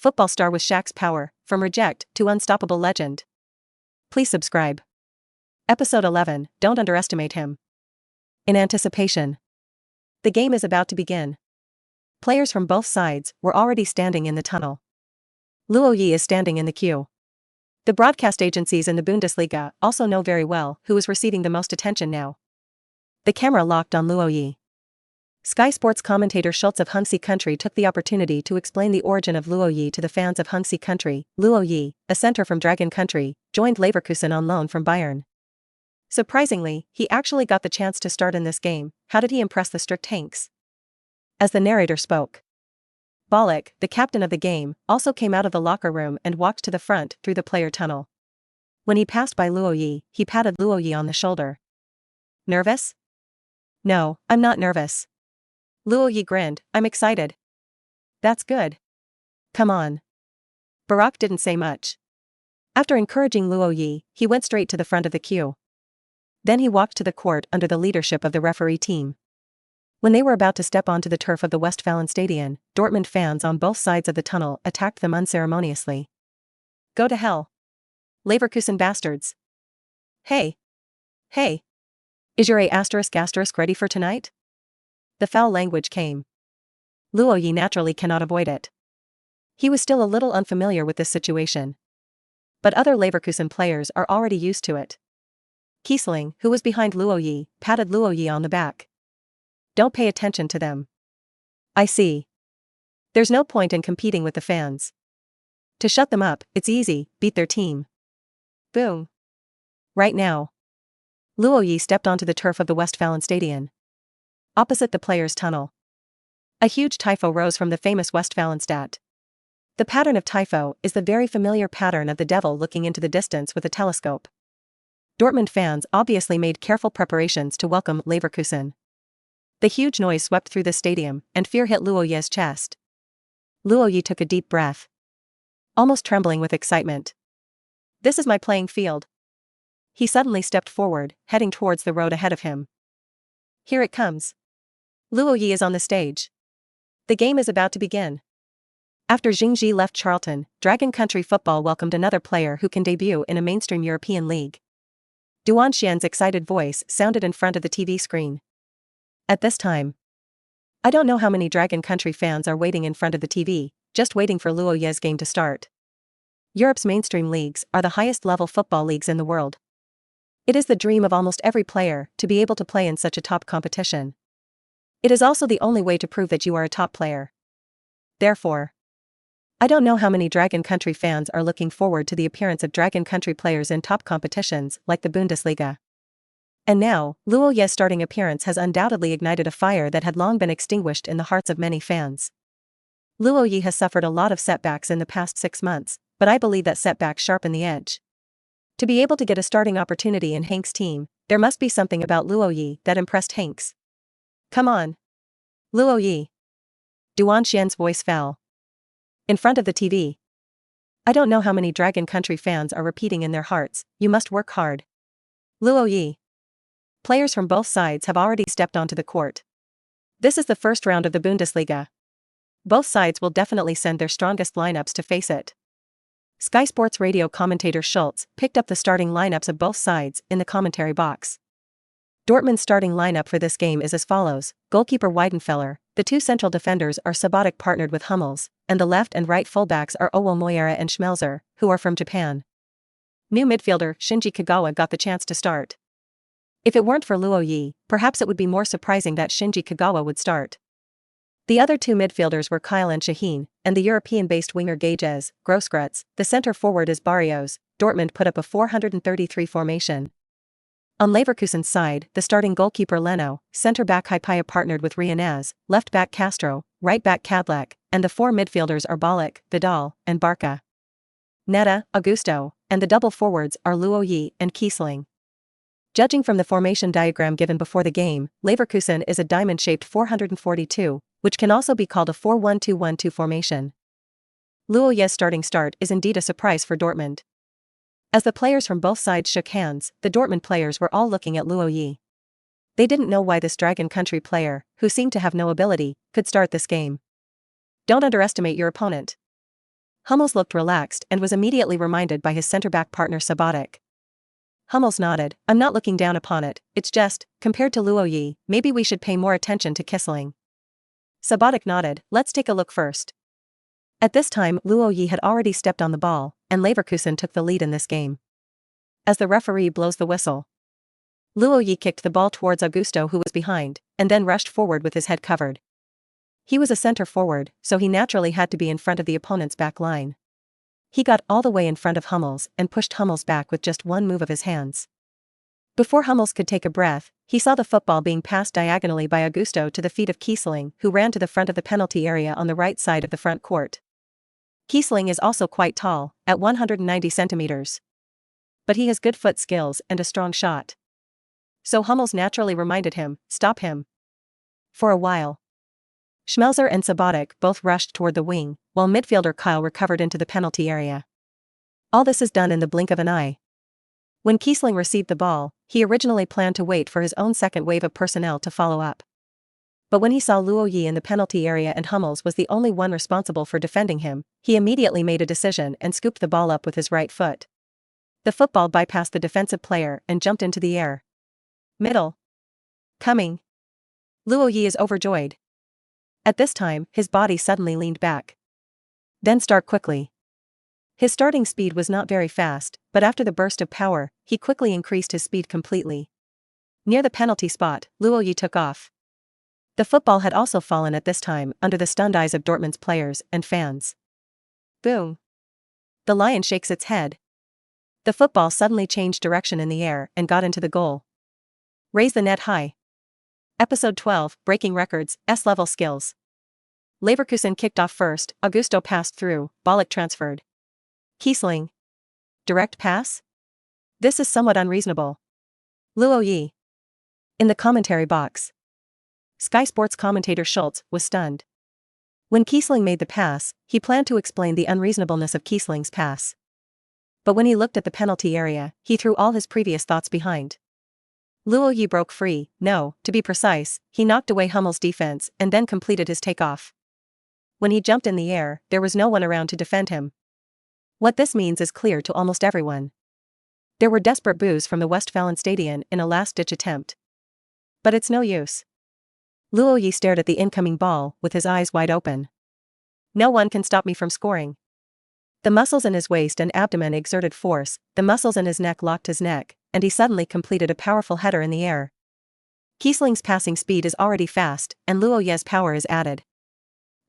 Football star with Shaq's power, from reject to unstoppable legend. Please subscribe. Episode 11, Don't underestimate him. In anticipation. The game is about to begin. Players from both sides were already standing in the tunnel. Luo Ye is standing in the queue. The broadcast agencies in the Bundesliga also know very well who is receiving the most attention now. The camera locked on Luo Ye. Sky Sports commentator Schultz of Hunxie Country took the opportunity to explain the origin of Luo Ye to the fans of Hunxie Country. Luo Ye, a center from Dragon Country, joined Leverkusen on loan from Bayern. Surprisingly, he actually got the chance to start in this game. How did he impress the strict Hanks? As the narrator spoke. Ballack, the captain of the game, also came out of the locker room and walked to the front through the player tunnel. When he passed by Luo Ye, he patted Luo Ye on the shoulder. Nervous? No, I'm not nervous. Luo Ye grinned, I'm excited. That's good. Come on. Barak didn't say much. After encouraging Luo Ye, he went straight to the front of the queue. Then he walked to the court under the leadership of the referee team. When they were about to step onto the turf of the Westfalenstadion, Dortmund fans on both sides of the tunnel attacked them unceremoniously. Go to hell. Leverkusen bastards. Hey. Hey. Is your *** ready for tonight? The foul language came. Luo Ye naturally cannot avoid it. He was still a little unfamiliar with this situation. But other Leverkusen players are already used to it. Kiesling, who was behind Luo Ye, patted Luo Ye on the back. Don't pay attention to them. I see. There's no point in competing with the fans. To shut them up, it's easy, beat their team. Boom. Right now. Luo Ye stepped onto the turf of the Westfalenstadion. Opposite the players' tunnel. A huge tifo rose from the famous Westfalenstadt. The pattern of tifo is the very familiar pattern of the devil looking into the distance with a telescope. Dortmund fans obviously made careful preparations to welcome Leverkusen. The huge noise swept through the stadium, and fear hit Luo Ye's chest. Luo Ye took a deep breath. Almost trembling with excitement. This is my playing field. He suddenly stepped forward, heading towards the road ahead of him. Here it comes. Luo Ye is on the stage. The game is about to begin. After Jingji left Charlton, Dragon Country Football welcomed another player who can debut in a mainstream European league. Duan Xian's excited voice sounded in front of the TV screen. At this time, I don't know how many Dragon Country fans are waiting in front of the TV, just waiting for Luo Ye's game to start. Europe's mainstream leagues are the highest level football leagues in the world. It is the dream of almost every player to be able to play in such a top competition. It is also the only way to prove that you are a top player. Therefore, I don't know how many Dragon Country fans are looking forward to the appearance of Dragon Country players in top competitions like the Bundesliga. And now, Luo Ye's starting appearance has undoubtedly ignited a fire that had long been extinguished in the hearts of many fans. Luo Ye has suffered a lot of setbacks in the past 6 months, but I believe that setbacks sharpen the edge. To be able to get a starting opportunity in Hank's team, there must be something about Luo Ye that impressed Hanks. Come on. Luo Ye. Duan Xian's voice fell. In front of the TV. I don't know how many Dragon Country fans are repeating in their hearts, you must work hard. Luo Ye. Players from both sides have already stepped onto the court. This is the first round of the Bundesliga. Both sides will definitely send their strongest lineups to face it. Sky Sports radio commentator Schultz picked up the starting lineups of both sides in the commentary box. Dortmund's starting lineup for this game is as follows: goalkeeper Weidenfeller, the two central defenders are Sabatic partnered with Hummels, and the left and right fullbacks are Owo Moyera and Schmelzer, who are from Japan. New midfielder Shinji Kagawa got the chance to start. If it weren't for Luo Ye, perhaps it would be more surprising that Shinji Kagawa would start. The other two midfielders were Kyle and Shaheen, and the European-based winger Gages, Grosskreutz, the center forward is Barrios. Dortmund put up a 433 formation. On Leverkusen's side, the starting goalkeeper Leno, center-back Hypaya partnered with Rianaz, left-back Castro, right-back Kadlec, and the four midfielders are Ballack, Vidal, and Barca. Netta, Augusto, and the double forwards are Luo Ye and Kiesling. Judging from the formation diagram given before the game, Leverkusen is a diamond-shaped 442, which can also be called a 4-1-2-1-2 formation. Luo Ye's starting start is indeed a surprise for Dortmund. As the players from both sides shook hands, the Dortmund players were all looking at Luo Ye. They didn't know why this Dragon Country player, who seemed to have no ability, could start this game. Don't underestimate your opponent. Hummels looked relaxed and was immediately reminded by his center-back partner Sabatic. Hummels nodded, "I'm not looking down upon it, it's just, compared to Luo Ye, maybe we should pay more attention to Kissling." Sabatic nodded, "Let's take a look first." At this time Luo Ye had already stepped on the ball, and Leverkusen took the lead in this game. As the referee blows the whistle, Luo Ye kicked the ball towards Augusto, who was behind, and then rushed forward with his head covered. He was a center forward, so he naturally had to be in front of the opponent's back line. He got all the way in front of Hummels and pushed Hummels back with just one move of his hands. Before Hummels could take a breath, he saw the football being passed diagonally by Augusto to the feet of Kissling, who ran to the front of the penalty area on the right side of the front court. Kissling is also quite tall, at 190 centimeters. But he has good foot skills and a strong shot. So Hummels naturally reminded him, "Stop him." For a while, Schmelzer and Sabatic both rushed toward the wing, while midfielder Kyle recovered into the penalty area. All this is done in the blink of an eye. When Kissling received the ball, he originally planned to wait for his own second wave of personnel to follow up. But when he saw Luo Ye in the penalty area and Hummels was the only one responsible for defending him, he immediately made a decision and scooped the ball up with his right foot. The football bypassed the defensive player and jumped into the air. Middle. Coming. Luo Ye is overjoyed. At this time, his body suddenly leaned back. Then start quickly. His starting speed was not very fast, but after the burst of power, he quickly increased his speed completely. Near the penalty spot, Luo Ye took off. The football had also fallen at this time under the stunned eyes of Dortmund's players and fans. Boom. The lion shakes its head. The football suddenly changed direction in the air and got into the goal. Raise the net high. Episode 12, Breaking Records, S-Level Skills. Leverkusen kicked off first, Augusto passed through, Ballack transferred. Kissling. Direct pass? This is somewhat unreasonable. Luo Ye. In the commentary box, Sky Sports commentator Schultz was stunned. When Kissling made the pass, he planned to explain the unreasonableness of Kissling's pass. But when he looked at the penalty area, he threw all his previous thoughts behind. Luo Ye broke free, no, to be precise, he knocked away Hummels' defense and then completed his takeoff. When he jumped in the air, there was no one around to defend him. What this means is clear to almost everyone. There were desperate boos from the Westfalenstadion in a last-ditch attempt. But it's no use. Luo Ye stared at the incoming ball with his eyes wide open. No one can stop me from scoring. The muscles in his waist and abdomen exerted force, the muscles in his neck locked his neck, and he suddenly completed a powerful header in the air. Kissling's passing speed is already fast, and Luo Ye's power is added.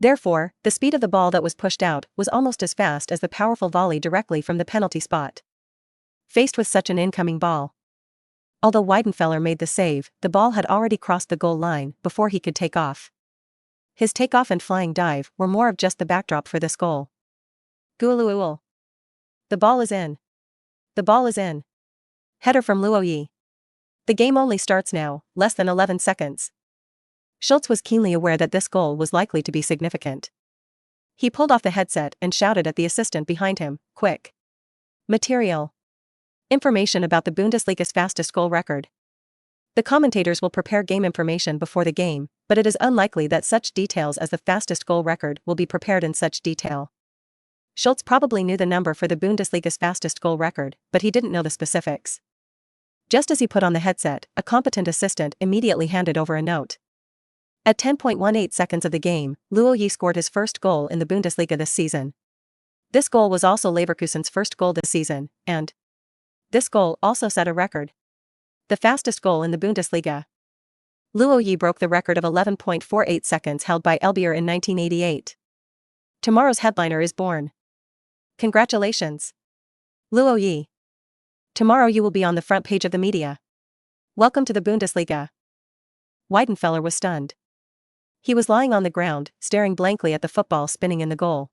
Therefore, the speed of the ball that was pushed out was almost as fast as the powerful volley directly from the penalty spot. Faced with such an incoming ball, although Weidenfeller made the save, the ball had already crossed the goal line before he could take off. His takeoff and flying dive were more of just the backdrop for this goal. Guluul. The ball is in. The ball is in. Header from Luo Ye. The game only starts now, less than 11 seconds. Schultz was keenly aware that this goal was likely to be significant. He pulled off the headset and shouted at the assistant behind him, "Quick. Material. Information about the Bundesliga's fastest goal record." The commentators will prepare game information before the game, but it is unlikely that such details as the fastest goal record will be prepared in such detail. Schultz probably knew the number for the Bundesliga's fastest goal record, but he didn't know the specifics. Just as he put on the headset, a competent assistant immediately handed over a note. At 10.18 seconds of the game, Luo Ye scored his first goal in the Bundesliga this season. This goal was also Leverkusen's first goal this season, and this goal also set a record. The fastest goal in the Bundesliga. Luo Ye broke the record of 11.48 seconds held by Elbier in 1988. Tomorrow's headliner is born. Congratulations, Luo Ye. Tomorrow you will be on the front page of the media. Welcome to the Bundesliga. Weidenfeller was stunned. He was lying on the ground, staring blankly at the football spinning in the goal.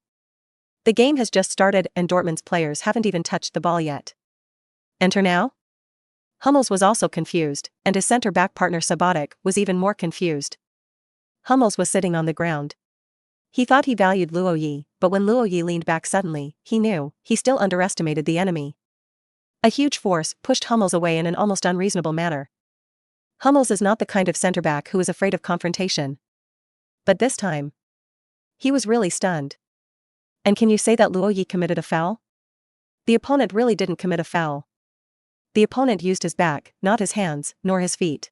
The game has just started and Dortmund's players haven't even touched the ball yet. Enter now? Hummels was also confused, and his center-back partner Sabatic was even more confused. Hummels was sitting on the ground. He thought he valued Luo Ye, but when Luo Ye leaned back suddenly, he knew he still underestimated the enemy. A huge force pushed Hummels away in an almost unreasonable manner. Hummels is not the kind of center-back who is afraid of confrontation. But this time, he was really stunned. And can you say that Luo Ye committed a foul? The opponent really didn't commit a foul. The opponent used his back, not his hands, nor his feet.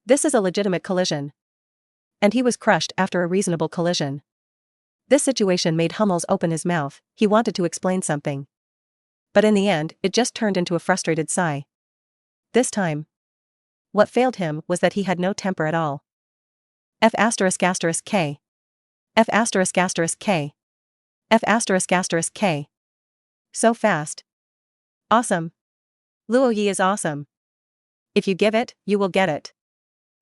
This is a legitimate collision. And he was crushed after a reasonable collision. This situation made Hummels open his mouth. He wanted to explain something. But in the end, it just turned into a frustrated sigh. This time, what failed him was that he had no temper at all. F***K. F***K. F***K. So fast. Awesome. Luo Ye is awesome. If you give it, you will get it.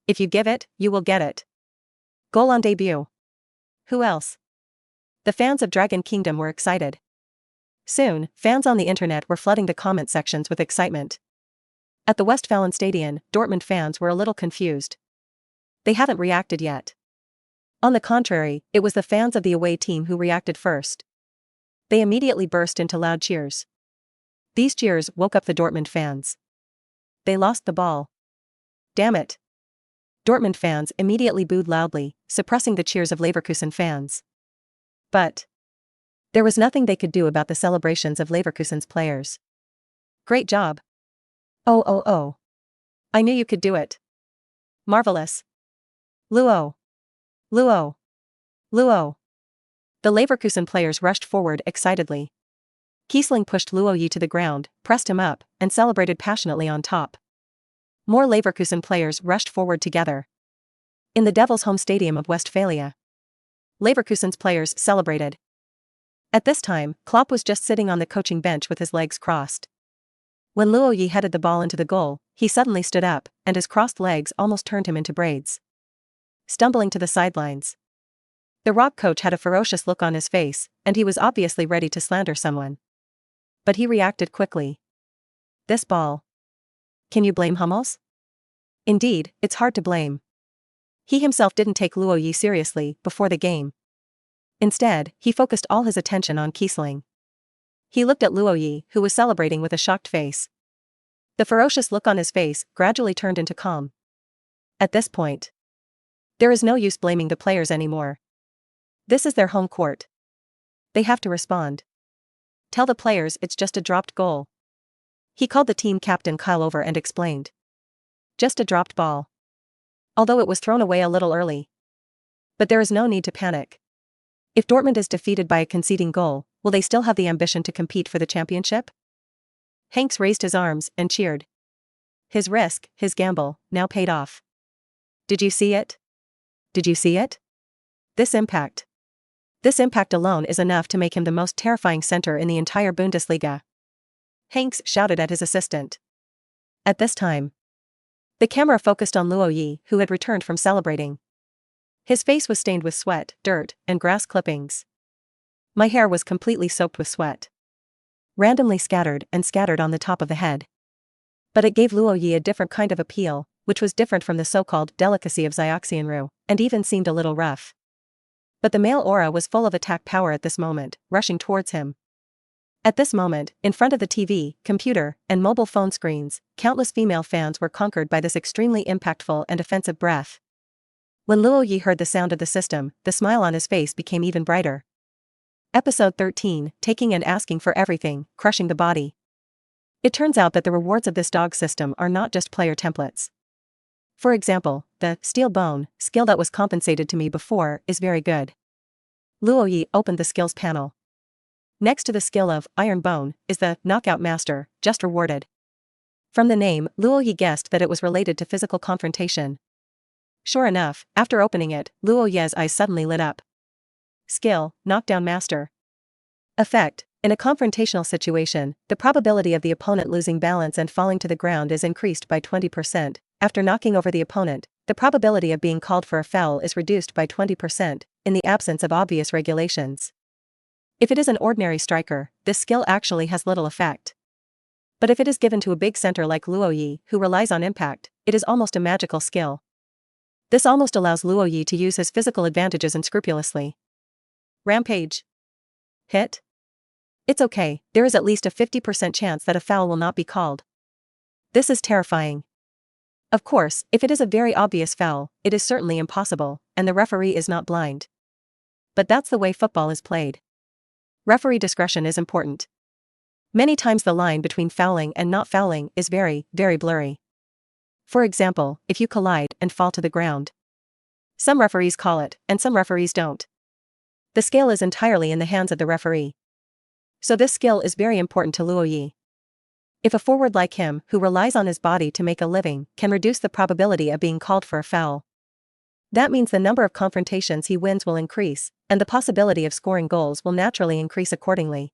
If you give it, you will get it. Goal on debut. Who else? The fans of Dragon Kingdom were excited. Soon, fans on the internet were flooding the comment sections with excitement. At the Westfalenstadion, Dortmund fans were a little confused. They haven't reacted yet. On the contrary, it was the fans of the away team who reacted first. They immediately burst into loud cheers. These cheers woke up the Dortmund fans. They lost the ball. Damn it. Dortmund fans immediately booed loudly, suppressing the cheers of Leverkusen fans. But there was nothing they could do about the celebrations of Leverkusen's players. Great job. Oh. I knew you could do it. Marvelous. Luo. The Leverkusen players rushed forward excitedly. Kiesling pushed Luo Ye to the ground, pressed him up, and celebrated passionately on top. More Leverkusen players rushed forward together. In the Devils' home stadium of Westphalia, Leverkusen's players celebrated. At this time, Klopp was just sitting on the coaching bench with his legs crossed. When Luo Ye headed the ball into the goal, he suddenly stood up, and his crossed legs almost turned him into braids. Stumbling to the sidelines. The Rock coach had a ferocious look on his face, and he was obviously ready to slander someone. But he reacted quickly. This ball. Can you blame Hummels? Indeed, it's hard to blame. He himself didn't take Luo Ye seriously before the game. Instead, he focused all his attention on Kiesling. He looked at Luo Ye, who was celebrating with a shocked face. The ferocious look on his face gradually turned into calm. At this point, there is no use blaming the players anymore. This is their home court. They have to respond. Tell the players it's just a dropped goal. He called the team captain Kyle over and explained. Just a dropped ball. Although it was thrown away a little early. But there is no need to panic. If Dortmund is defeated by a conceding goal, will they still have the ambition to compete for the championship? Hanks raised his arms and cheered. His risk, his gamble, now paid off. Did you see it? Did you see it? This impact alone is enough to make him the most terrifying center in the entire Bundesliga. Hanks shouted at his assistant. At this time, the camera focused on Luo Ye, who had returned from celebrating. His face was stained with sweat, dirt, and grass clippings. My hair was completely soaked with sweat. Randomly scattered on the top of the head. But it gave Luo Ye a different kind of appeal, which was different from the so-called delicacy of Xiaoxianru, and even seemed a little rough. But the male aura was full of attack power at this moment, rushing towards him. At this moment, in front of the TV, computer, and mobile phone screens, countless female fans were conquered by this extremely impactful and offensive breath. When Luo Ye heard the sound of the system, the smile on his face became even brighter. Episode 13, Taking and Asking for Everything, Crushing the Body. It turns out that the rewards of this dog system are not just player templates. For example, the steel bone skill that was compensated to me before is very good. Luo Ye opened the skills panel. Next to the skill of iron bone is the knockout master, just rewarded. From the name, Luo Ye guessed that it was related to physical confrontation. Sure enough, after opening it, Luo Ye's eyes suddenly lit up. Skill, knockdown master. Effect: in a confrontational situation, the probability of the opponent losing balance and falling to the ground is increased by 20%. After knocking over the opponent, the probability of being called for a foul is reduced by 20%, in the absence of obvious regulations. If it is an ordinary striker, this skill actually has little effect. But if it is given to a big center like Luo Ye, who relies on impact, it is almost a magical skill. This almost allows Luo Ye to use his physical advantages unscrupulously. Rampage. Hit? It's okay, there is at least a 50% chance that a foul will not be called. This is terrifying. Of course, if it is a very obvious foul, it is certainly impossible, and the referee is not blind. But that's the way football is played. Referee discretion is important. Many times the line between fouling and not fouling is very, very blurry. For example, if you collide and fall to the ground. Some referees call it, and some referees don't. The scale is entirely in the hands of the referee. So this skill is very important to Luo Ye. If a forward like him, who relies on his body to make a living, can reduce the probability of being called for a foul, that means the number of confrontations he wins will increase, and the possibility of scoring goals will naturally increase accordingly.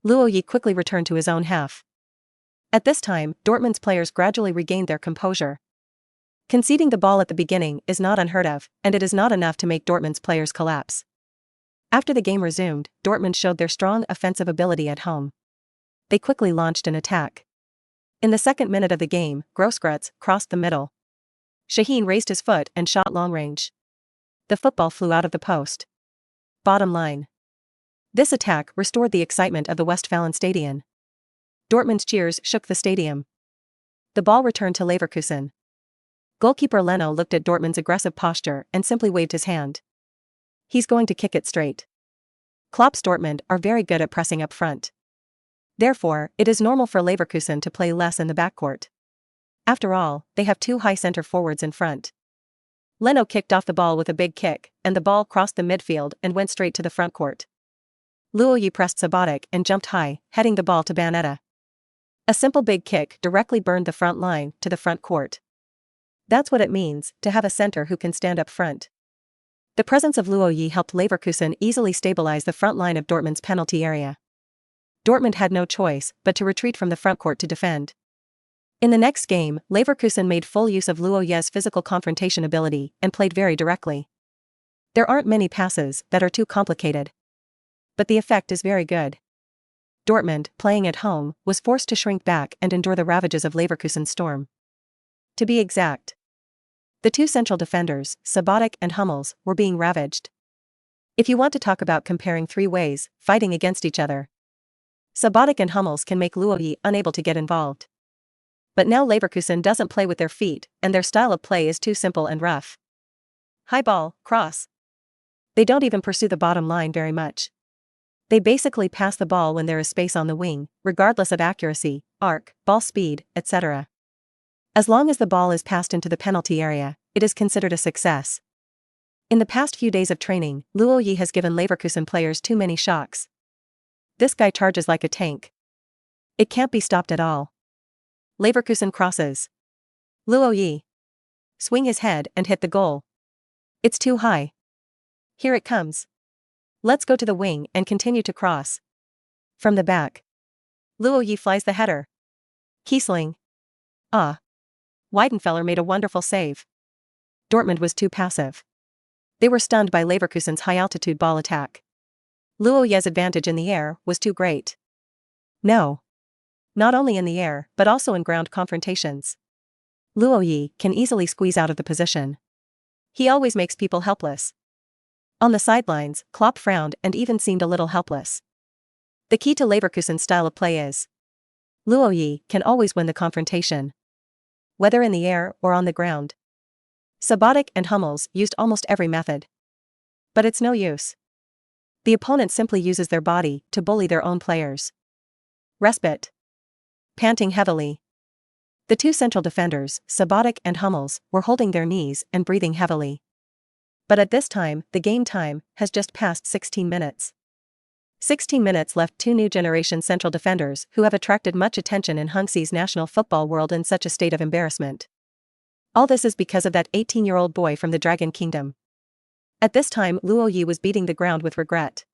Luo Ye quickly returned to his own half. At this time, Dortmund's players gradually regained their composure. Conceding the ball at the beginning is not unheard of, and it is not enough to make Dortmund's players collapse. After the game resumed, Dortmund showed their strong offensive ability at home. They quickly launched an attack. In the second minute of the game, Grosskreutz crossed the middle. Shaheen raised his foot and shot long range. The football flew out of the post. Bottom line. This attack restored the excitement of the Westfalenstadion. Dortmund's cheers shook the stadium. The ball returned to Leverkusen. Goalkeeper Leno looked at Dortmund's aggressive posture and simply waved his hand. He's going to kick it straight. Klopp's Dortmund are very good at pressing up front. Therefore, it is normal for Leverkusen to play less in the backcourt. After all, they have two high center forwards in front. Leno kicked off the ball with a big kick, and the ball crossed the midfield and went straight to the front court. Luo Ye pressed Sabatic and jumped high, heading the ball to Banetta. A simple big kick directly burned the front line to the front court. That's what it means to have a center who can stand up front. The presence of Luo Ye helped Leverkusen easily stabilize the front line of Dortmund's penalty area. Dortmund had no choice but to retreat from the front court to defend. In the next game, Leverkusen made full use of Luo Ye's physical confrontation ability and played very directly. There aren't many passes that are too complicated. But the effect is very good. Dortmund, playing at home, was forced to shrink back and endure the ravages of Leverkusen's storm. To be exact, the two central defenders, Sabatic and Hummels, were being ravaged. If you want to talk about comparing three ways, fighting against each other, Sabatic and Hummels can make Luo Ye unable to get involved. But now Leverkusen doesn't play with their feet, and their style of play is too simple and rough. High ball, cross. They don't even pursue the bottom line very much. They basically pass the ball when there is space on the wing, regardless of accuracy, arc, ball speed, etc. As long as the ball is passed into the penalty area, it is considered a success. In the past few days of training, Luo Ye has given Leverkusen players too many shocks. This guy charges like a tank. It can't be stopped at all. Leverkusen crosses. Luo Ye. Swing his head and hit the goal. It's too high. Here it comes. Let's go to the wing and continue to cross. From the back. Luo Ye flies the header. Kiesling. Ah. Weidenfeller made a wonderful save. Dortmund was too passive. They were stunned by Leverkusen's high-altitude ball attack. Luo Ye's advantage in the air was too great. No. Not only in the air, but also in ground confrontations. Luo Ye can easily squeeze out of the position. He always makes people helpless. On the sidelines, Klopp frowned and even seemed a little helpless. The key to Leverkusen's style of play is Luo Ye can always win the confrontation, whether in the air or on the ground. Sabatic and Hummels used almost every method. But it's no use. The opponent simply uses their body to bully their own players. Respite. Panting heavily. The two central defenders, Sabatic and Hummels, were holding their knees and breathing heavily. But at this time, the game time has just passed 16 minutes. 16 minutes left two new generation central defenders who have attracted much attention in Hungsy's national football world in such a state of embarrassment. All this is because of that 18-year-old boy from the Dragon Kingdom. At this time, Luo Ye was beating the ground with regret.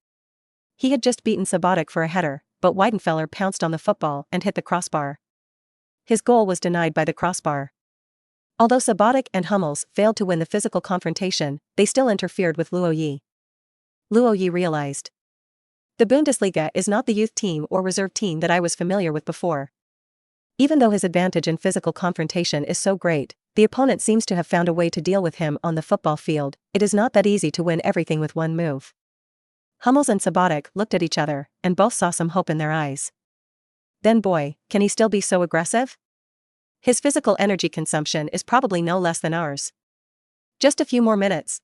He had just beaten Sabatic for a header, but Weidenfeller pounced on the football and hit the crossbar. His goal was denied by the crossbar. Although Sabatic and Hummels failed to win the physical confrontation, they still interfered with Luo Ye. Luo Ye realized. The Bundesliga is not the youth team or reserve team that I was familiar with before. Even though his advantage in physical confrontation is so great, the opponent seems to have found a way to deal with him on the football field. It is not that easy to win everything with one move. Hummels and Sabatic looked at each other, and both saw some hope in their eyes. Then boy, can he still be so aggressive? His physical energy consumption is probably no less than ours. Just a few more minutes.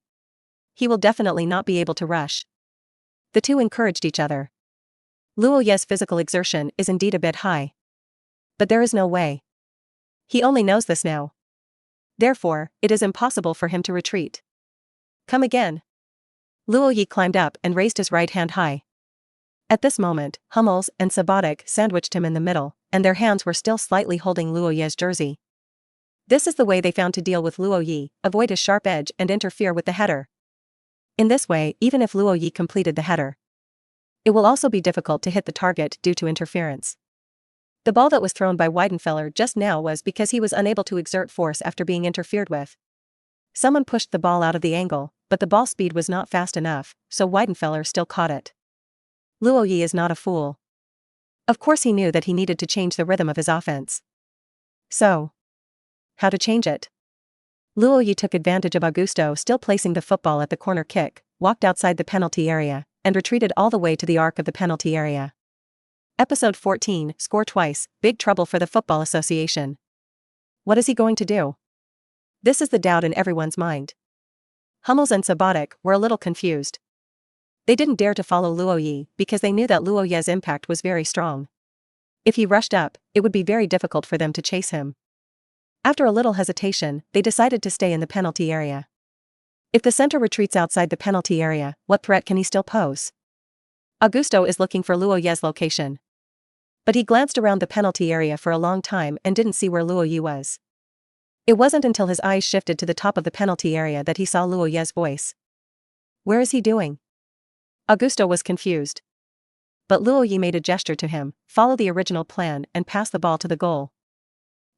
He will definitely not be able to rush. The two encouraged each other. Luo Ye's physical exertion is indeed a bit high. But there is no way. He only knows this now. Therefore, it is impossible for him to retreat. Come again. Luo Ye climbed up and raised his right hand high. At this moment, Hummels and Sabotic sandwiched him in the middle, and their hands were still slightly holding Luo Ye's jersey. This is the way they found to deal with Luo Ye, avoid his sharp edge and interfere with the header. In this way, even if Luo Ye completed the header, it will also be difficult to hit the target due to interference. The ball that was thrown by Weidenfeller just now was because he was unable to exert force after being interfered with. Someone pushed the ball out of the angle, but the ball speed was not fast enough, so Weidenfeller still caught it. Luo Ye is not a fool. Of course he knew that he needed to change the rhythm of his offense. So, how to change it? Luo Ye took advantage of Augusto still placing the football at the corner kick, walked outside the penalty area, and retreated all the way to the arc of the penalty area. Episode 14, Score Twice, Big Trouble for the Football Association. What is he going to do? This is the doubt in everyone's mind. Hummels and Sabotic were a little confused. They didn't dare to follow Luo Ye because they knew that Luo Ye's impact was very strong. If he rushed up, it would be very difficult for them to chase him. After a little hesitation, they decided to stay in the penalty area. If the center retreats outside the penalty area, what threat can he still pose? Augusto is looking for Luo Ye's location. But he glanced around the penalty area for a long time and didn't see where Luo Ye was. It wasn't until his eyes shifted to the top of the penalty area that he saw Luo Ye's voice. Where is he doing? Augusto was confused. But Luo Ye made a gesture to him, follow the original plan and pass the ball to the goal.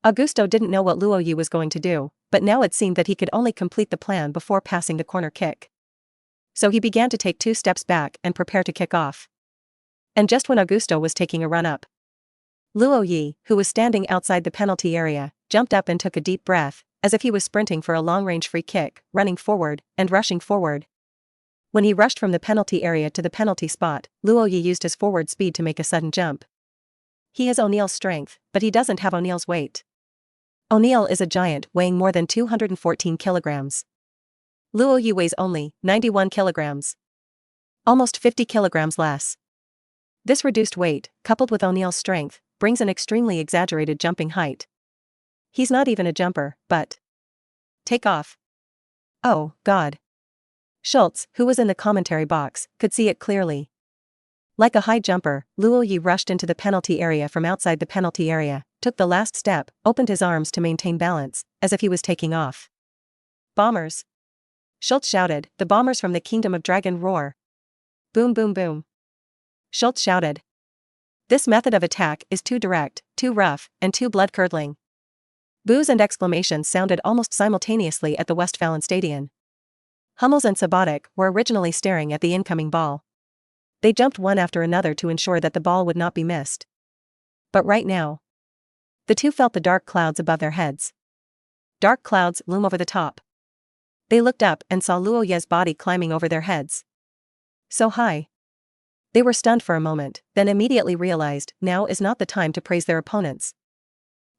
Augusto didn't know what Luo Ye was going to do, but now it seemed that he could only complete the plan before passing the corner kick. So he began to take 2 steps back and prepare to kick off. And just when Augusto was taking a run up, Luo Ye, who was standing outside the penalty area, jumped up and took a deep breath, as if he was sprinting for a long-range free kick, running forward and rushing forward. When he rushed from the penalty area to the penalty spot, Luo Ye used his forward speed to make a sudden jump. He has O'Neal's strength, but he doesn't have O'Neal's weight. O'Neal is a giant weighing more than 214 kilograms. Luo Ye weighs only 91 kilograms. Almost 50 kilograms less. This reduced weight, coupled with O'Neal's strength, brings an extremely exaggerated jumping height. He's not even a jumper, but take off. Oh, God. Schultz, who was in the commentary box, could see it clearly. Like a high jumper, Luo Ye rushed into the penalty area from outside the penalty area, took the last step, opened his arms to maintain balance, as if he was taking off. Bombers! Schultz shouted, the bombers from the Kingdom of Dragon roar. Boom boom boom. Schultz shouted. This method of attack is too direct, too rough, and too blood-curdling. Boos and exclamations sounded almost simultaneously at the Westfalenstadion. Hummels and Sabotic were originally staring at the incoming ball. They jumped one after another to ensure that the ball would not be missed. But right now, the two felt the dark clouds above their heads. Dark clouds loom over the top. They looked up and saw Luo Ye's body climbing over their heads. So high. They were stunned for a moment, then immediately realized now is not the time to praise their opponents.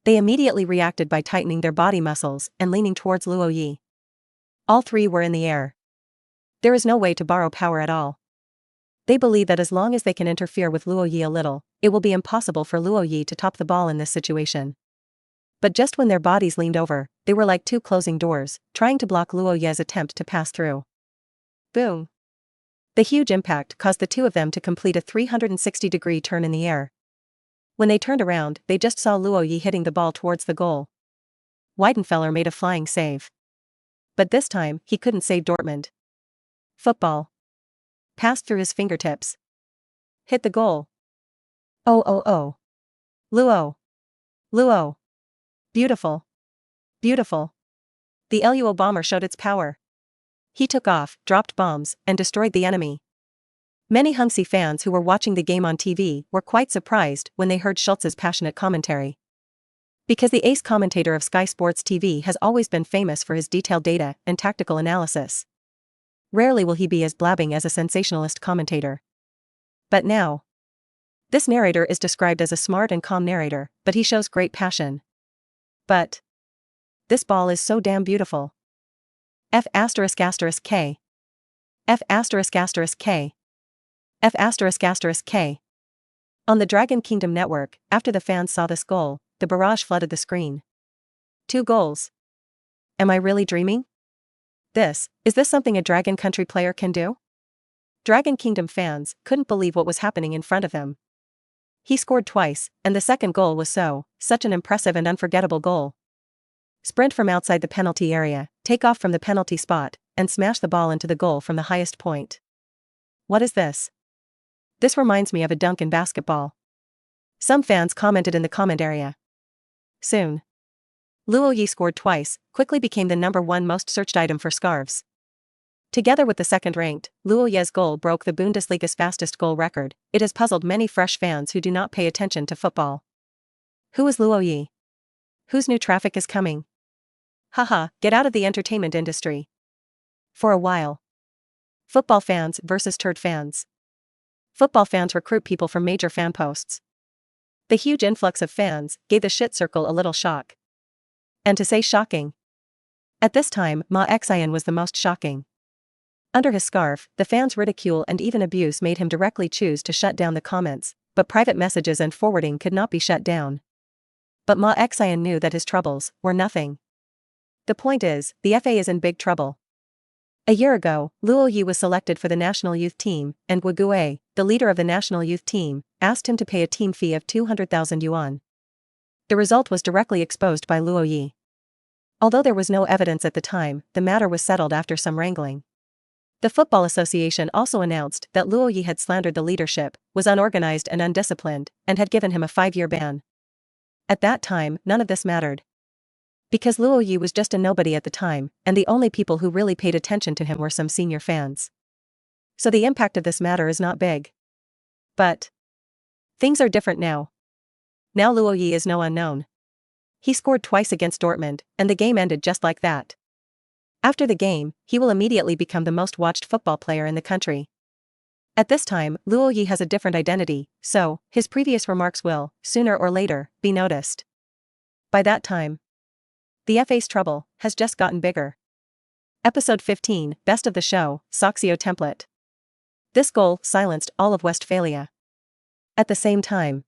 They immediately reacted by tightening their body muscles and leaning towards Luo Ye. All three were in the air. There is no way to borrow power at all. They believe that as long as they can interfere with Luo Ye a little, it will be impossible for Luo Ye to top the ball in this situation. But just when their bodies leaned over, they were like two closing doors, trying to block Luo Ye's attempt to pass through. Boom! The huge impact caused the two of them to complete a 360-degree turn in the air. When they turned around, they just saw Luo Ye hitting the ball towards the goal. Weidenfeller made a flying save. But this time, he couldn't save Dortmund. Football. Passed through his fingertips. Hit the goal. Oh oh oh. Luo. Luo. Beautiful. Beautiful. The Luo bomber showed its power. He took off, dropped bombs, and destroyed the enemy. Many Hungsee fans who were watching the game on TV were quite surprised when they heard Schultz's passionate commentary. Because the ace commentator of Sky Sports TV has always been famous for his detailed data and tactical analysis. Rarely will he be as blabbing as a sensationalist commentator. But now, this narrator is described as a smart and calm narrator, but he shows great passion. But this ball is so damn beautiful. F***K. F***K. F***K. On the Dragon Kingdom network, after the fans saw this goal, the barrage flooded the screen. 2 goals. Am I really dreaming? Is this something a Dragon Country player can do? Dragon Kingdom fans couldn't believe what was happening in front of them. He scored twice, and the second goal was such an impressive and unforgettable goal. Sprint from outside the penalty area, take off from the penalty spot, and smash the ball into the goal from the highest point. What is this? This reminds me of a dunk in basketball. Some fans commented in the comment area. Soon, Luo Ye scored twice, quickly became the #1 most searched item for scarves. Together with the second-ranked, Luo Ye's goal broke the Bundesliga's fastest goal record. It has puzzled many fresh fans who do not pay attention to football. Who is Luo Ye? Whose new traffic is coming? Haha, get out of the entertainment industry. For a while. Football fans versus turd fans. Football fans recruit people from major fan posts. The huge influx of fans gave the shit circle a little shock. And to say shocking. At this time, Ma Xian was the most shocking. Under his scarf, the fans' ridicule and even abuse made him directly choose to shut down the comments, but private messages and forwarding could not be shut down. But Ma Xian knew that his troubles were nothing. The point is, the FA is in big trouble. A year ago, Luo Ye was selected for the national youth team, and Wu Gue, the leader of the national youth team, asked him to pay a team fee of 200,000 yuan. The result was directly exposed by Luo Ye. Although there was no evidence at the time, the matter was settled after some wrangling. The Football Association also announced that Luo Ye had slandered the leadership, was unorganized and undisciplined, and had given him a 5-year ban. At that time, none of this mattered. Because Luo Ye was just a nobody at the time, and the only people who really paid attention to him were some senior fans. So the impact of this matter is not big. But things are different now. Now Luo Ye is no unknown. He scored twice against Dortmund, and the game ended just like that. After the game, he will immediately become the most watched football player in the country. At this time, Luo Ye has a different identity, so his previous remarks will, sooner or later, be noticed. By that time, the FA's trouble has just gotten bigger. Episode 15, Best of the Show, Soxio Template. This goal silenced all of Westphalia. At the same time,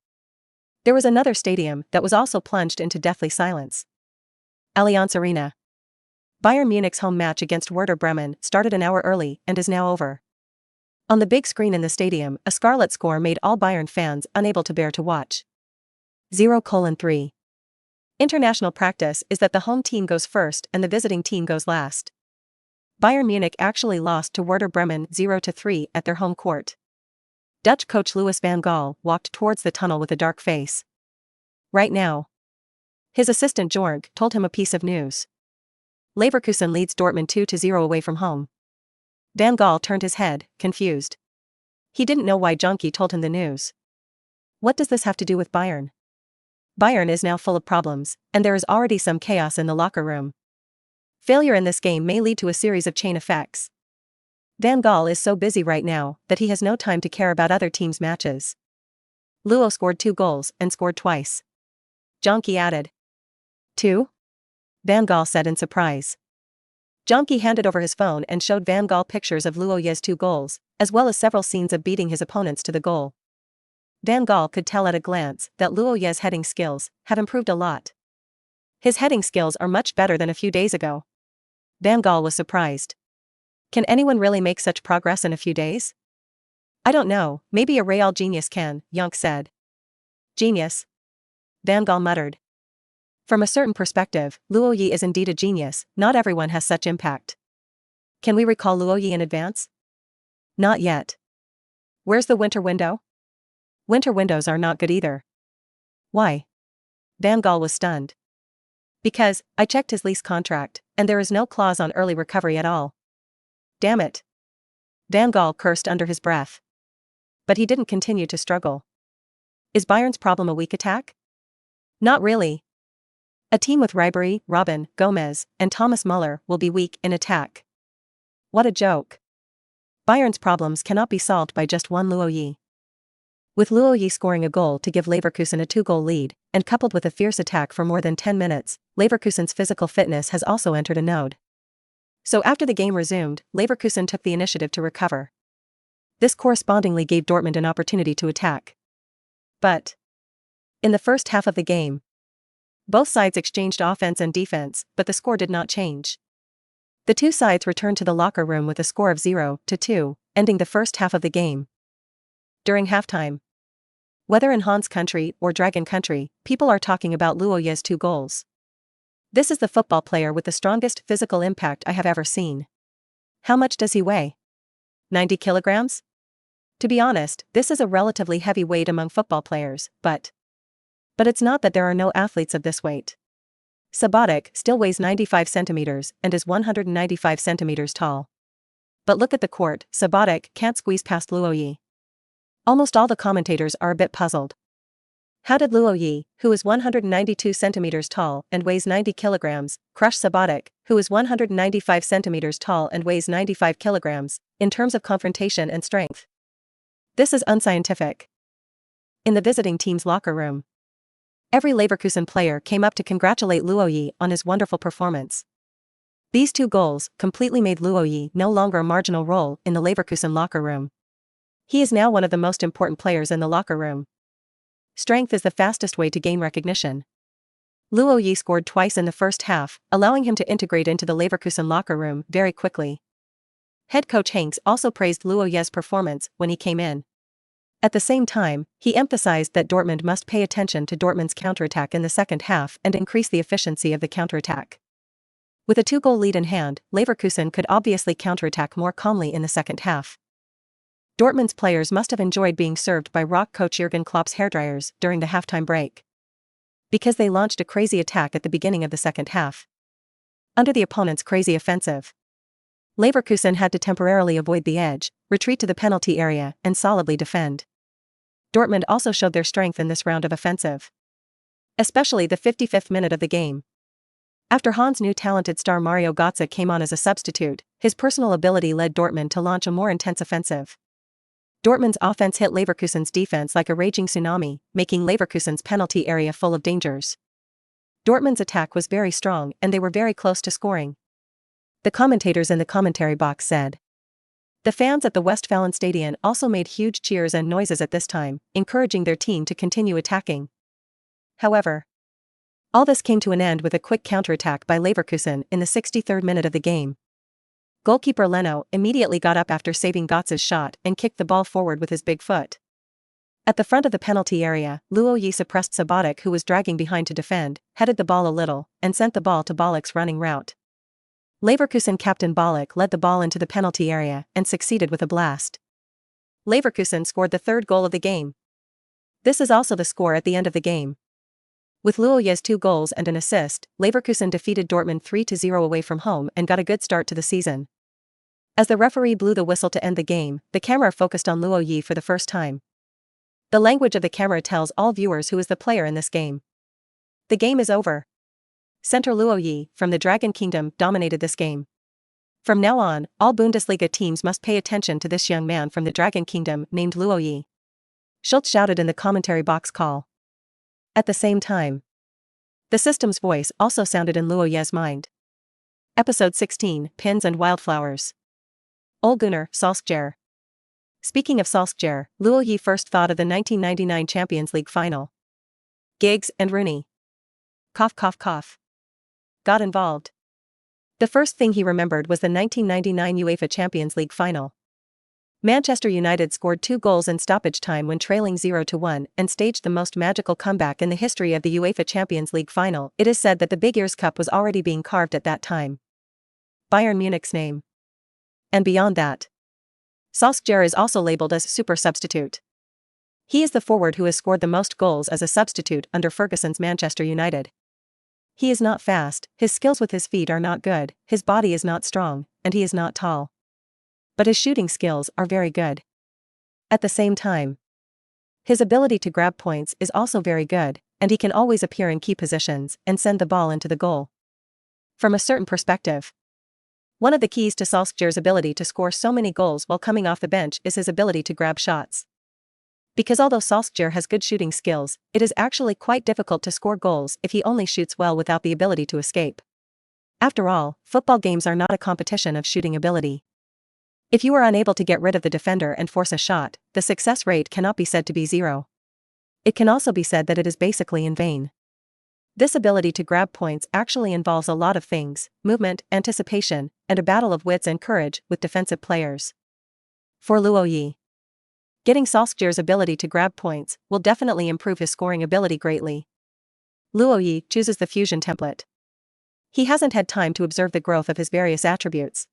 there was another stadium that was also plunged into deathly silence. Allianz Arena. Bayern Munich's home match against Werder Bremen started an hour early and is now over. On the big screen in the stadium, a scarlet score made all Bayern fans unable to bear to watch. 0:3. International practice is that the home team goes first and the visiting team goes last. Bayern Munich actually lost to Werder Bremen 0-3 at their home court. Dutch coach Louis van Gaal walked towards the tunnel with a dark face. Right now, his assistant Jorg told him a piece of news. Leverkusen leads Dortmund 2-0 away from home. Van Gaal turned his head, confused. He didn't know why Jonky told him the news. What does this have to do with Bayern? Bayern is now full of problems, and there is already some chaos in the locker room. Failure in this game may lead to a series of chain effects. Van Gaal is so busy right now that he has no time to care about other teams' matches. Luo scored 2 goals and scored twice. Jonky added. 2? Van Gaal said in surprise. Jonky handed over his phone and showed Van Gaal pictures of Luo Ye's 2 goals, as well as several scenes of beating his opponents to the goal. Van Gaal could tell at a glance that Luo Ye's heading skills have improved a lot. His heading skills are much better than a few days ago. Van Gaal was surprised. Can anyone really make such progress in a few days? I don't know, maybe a Real genius can, Jonk said. Genius? Van Gaal muttered. From a certain perspective, Luo Ye is indeed a genius, not everyone has such impact. Can we recall Luo Ye in advance? Not yet. Where's the winter window? Winter windows are not good either. Why? Van Gaal was stunned. Because, I checked his lease contract, and there is no clause on early recovery at all. Damn it. Van Gaal cursed under his breath. But he didn't continue to struggle. Is Bayern's problem a weak attack? Not really. A team with Ribéry, Robben, Gomez, and Thomas Müller will be weak in attack. What a joke. Bayern's problems cannot be solved by just one Luo Ye. With Luo Ye scoring a goal to give Leverkusen a 2-goal lead, and coupled with a fierce attack for more than 10 minutes, Leverkusen's physical fitness has also entered a node. So after the game resumed, Leverkusen took the initiative to recover. This correspondingly gave Dortmund an opportunity to attack. But in the first half of the game, both sides exchanged offense and defense, but the score did not change. The two sides returned to the locker room with a score of 0-2, ending the first half of the game. During halftime, whether in Han's country or Dragon country, people are talking about Luo Ye's 2 goals. This is the football player with the strongest physical impact I have ever seen. How much does he weigh? 90 kilograms? To be honest, this is a relatively heavy weight among football players, but it's not that there are no athletes of this weight. Sabatic still weighs 95 centimeters and is 195 centimeters tall. But look at the court, Sabatic can't squeeze past Luo Ye. Almost all the commentators are a bit puzzled. How did Luo Ye, who is 192 centimeters tall and weighs 90 kilograms, crush Sabatic, who is 195 centimeters tall and weighs 95 kilograms, in terms of confrontation and strength? This is unscientific. In the visiting team's locker room, every Leverkusen player came up to congratulate Luo Ye on his wonderful performance. These 2 goals completely made Luo Ye no longer a marginal role in the Leverkusen locker room. He is now one of the most important players in the locker room. Strength is the fastest way to gain recognition. Luo Ye scored twice in the first half, allowing him to integrate into the Leverkusen locker room very quickly. Head coach Hanks also praised Luo Ye's performance when he came in. At the same time, he emphasized that Dortmund must pay attention to Dortmund's counterattack in the second half and increase the efficiency of the counterattack. With a 2-goal lead in hand, Leverkusen could obviously counterattack more calmly in the second half. Dortmund's players must have enjoyed being served by rock coach Jurgen Klopp's hairdryers during the halftime break, because they launched a crazy attack at the beginning of the second half. Under the opponent's crazy offensive, Leverkusen had to temporarily avoid the edge, retreat to the penalty area, and solidly defend. Dortmund also showed their strength in this round of offensive, especially the 55th minute of the game. After Han's new talented star Mario Götze came on as a substitute, his personal ability led Dortmund to launch a more intense offensive. Dortmund's offense hit Leverkusen's defense like a raging tsunami, making Leverkusen's penalty area full of dangers. Dortmund's attack was very strong and they were very close to scoring. The commentators in the commentary box said. The fans at the Westfalenstadion also made huge cheers and noises at this time, encouraging their team to continue attacking. However, all this came to an end with a quick counterattack by Leverkusen in the 63rd minute of the game. Goalkeeper Leno immediately got up after saving Götze's shot and kicked the ball forward with his big foot. At the front of the penalty area, Luo Ye suppressed Sabatic, who was dragging behind to defend, headed the ball a little, and sent the ball to Balak's running route. Leverkusen captain Balak led the ball into the penalty area and succeeded with a blast. Leverkusen scored the 3rd goal of the game. This is also the score at the end of the game. With Luo Ye's 2 goals and an assist, Leverkusen defeated Dortmund 3-0 away from home and got a good start to the season. As the referee blew the whistle to end the game, the camera focused on Luo Ye for the first time. The language of the camera tells all viewers who is the player in this game. The game is over. Center Luo Ye, from the Dragon Kingdom, dominated this game. From now on, all Bundesliga teams must pay attention to this young man from the Dragon Kingdom named Luo Ye. Schultz shouted in the commentary box call. At the same time, the system's voice also sounded in Luo Ye's mind. Episode 16, Pins and Wildflowers. Ole Gunnar Solskjaer. Speaking of Solskjaer, Luo Ye first thought of the 1999 Champions League final. Giggs and Rooney. Cough cough cough. Got involved. The first thing he remembered was the 1999 UEFA Champions League final. Manchester United scored 2 goals in stoppage time when trailing 0-1 and staged the most magical comeback in the history of the UEFA Champions League final. It is said that the Big Ears Cup was already being carved at that time. Bayern Munich's name. And beyond that, Solskjaer is also labeled as super substitute. He is the forward who has scored the most goals as a substitute under Ferguson's Manchester United. He is not fast, his skills with his feet are not good, his body is not strong, and he is not tall. But his shooting skills are very good. At the same time, his ability to grab points is also very good, and he can always appear in key positions and send the ball into the goal. From a certain perspective, one of the keys to Solskjaer's ability to score so many goals while coming off the bench is his ability to grab shots. Because although Solskjaer has good shooting skills, it is actually quite difficult to score goals if he only shoots well without the ability to escape. After all, football games are not a competition of shooting ability. If you are unable to get rid of the defender and force a shot, the success rate cannot be said to be 0. It can also be said that it is basically in vain. This ability to grab points actually involves a lot of things: movement, anticipation, and a battle of wits and courage with defensive players. For Luo Ye, getting Solskjaer's ability to grab points will definitely improve his scoring ability greatly. Luo Ye chooses the fusion template. He hasn't had time to observe the growth of his various attributes.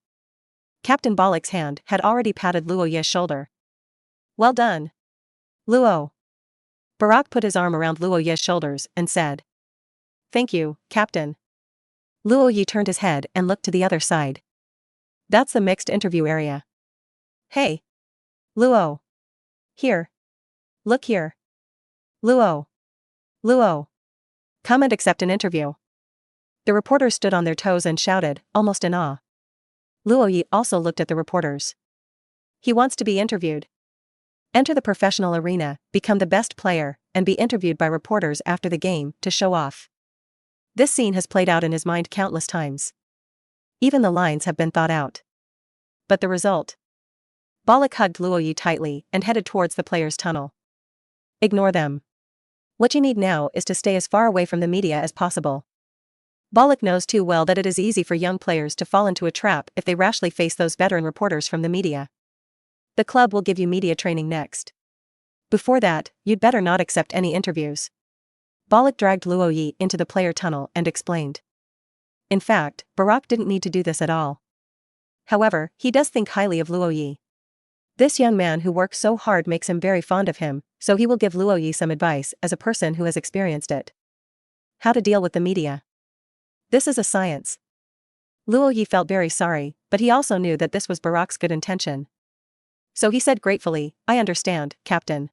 Captain Bollock's hand had already patted Luo Ye's shoulder. Well done, Luo. Barak put his arm around Luo Ye's shoulders and said, "Thank you, Captain." Luo Ye turned his head and looked to the other side. That's the mixed interview area. Hey, Luo. Here. Look here. Luo. Luo. Come and accept an interview. The reporters stood on their toes and shouted, almost in awe. Luo Ye also looked at the reporters. He wants to be interviewed. Enter the professional arena, become the best player, and be interviewed by reporters after the game to show off. This scene has played out in his mind countless times. Even the lines have been thought out. But the result? Bollock hugged Luo Ye tightly and headed towards the players' tunnel. Ignore them. What you need now is to stay as far away from the media as possible. Bollock knows too well that it is easy for young players to fall into a trap if they rashly face those veteran reporters from the media. The club will give you media training next. Before that, you'd better not accept any interviews. Bollock dragged Luo Ye into the player tunnel and explained. In fact, Barak didn't need to do this at all. However, he does think highly of Luo Ye. This young man who works so hard makes him very fond of him, so he will give Luo Ye some advice as a person who has experienced it. How to deal with the media. This is a science. Luo Ye felt very sorry, but he also knew that this was Barak's good intention. So he said gratefully, "I understand, Captain."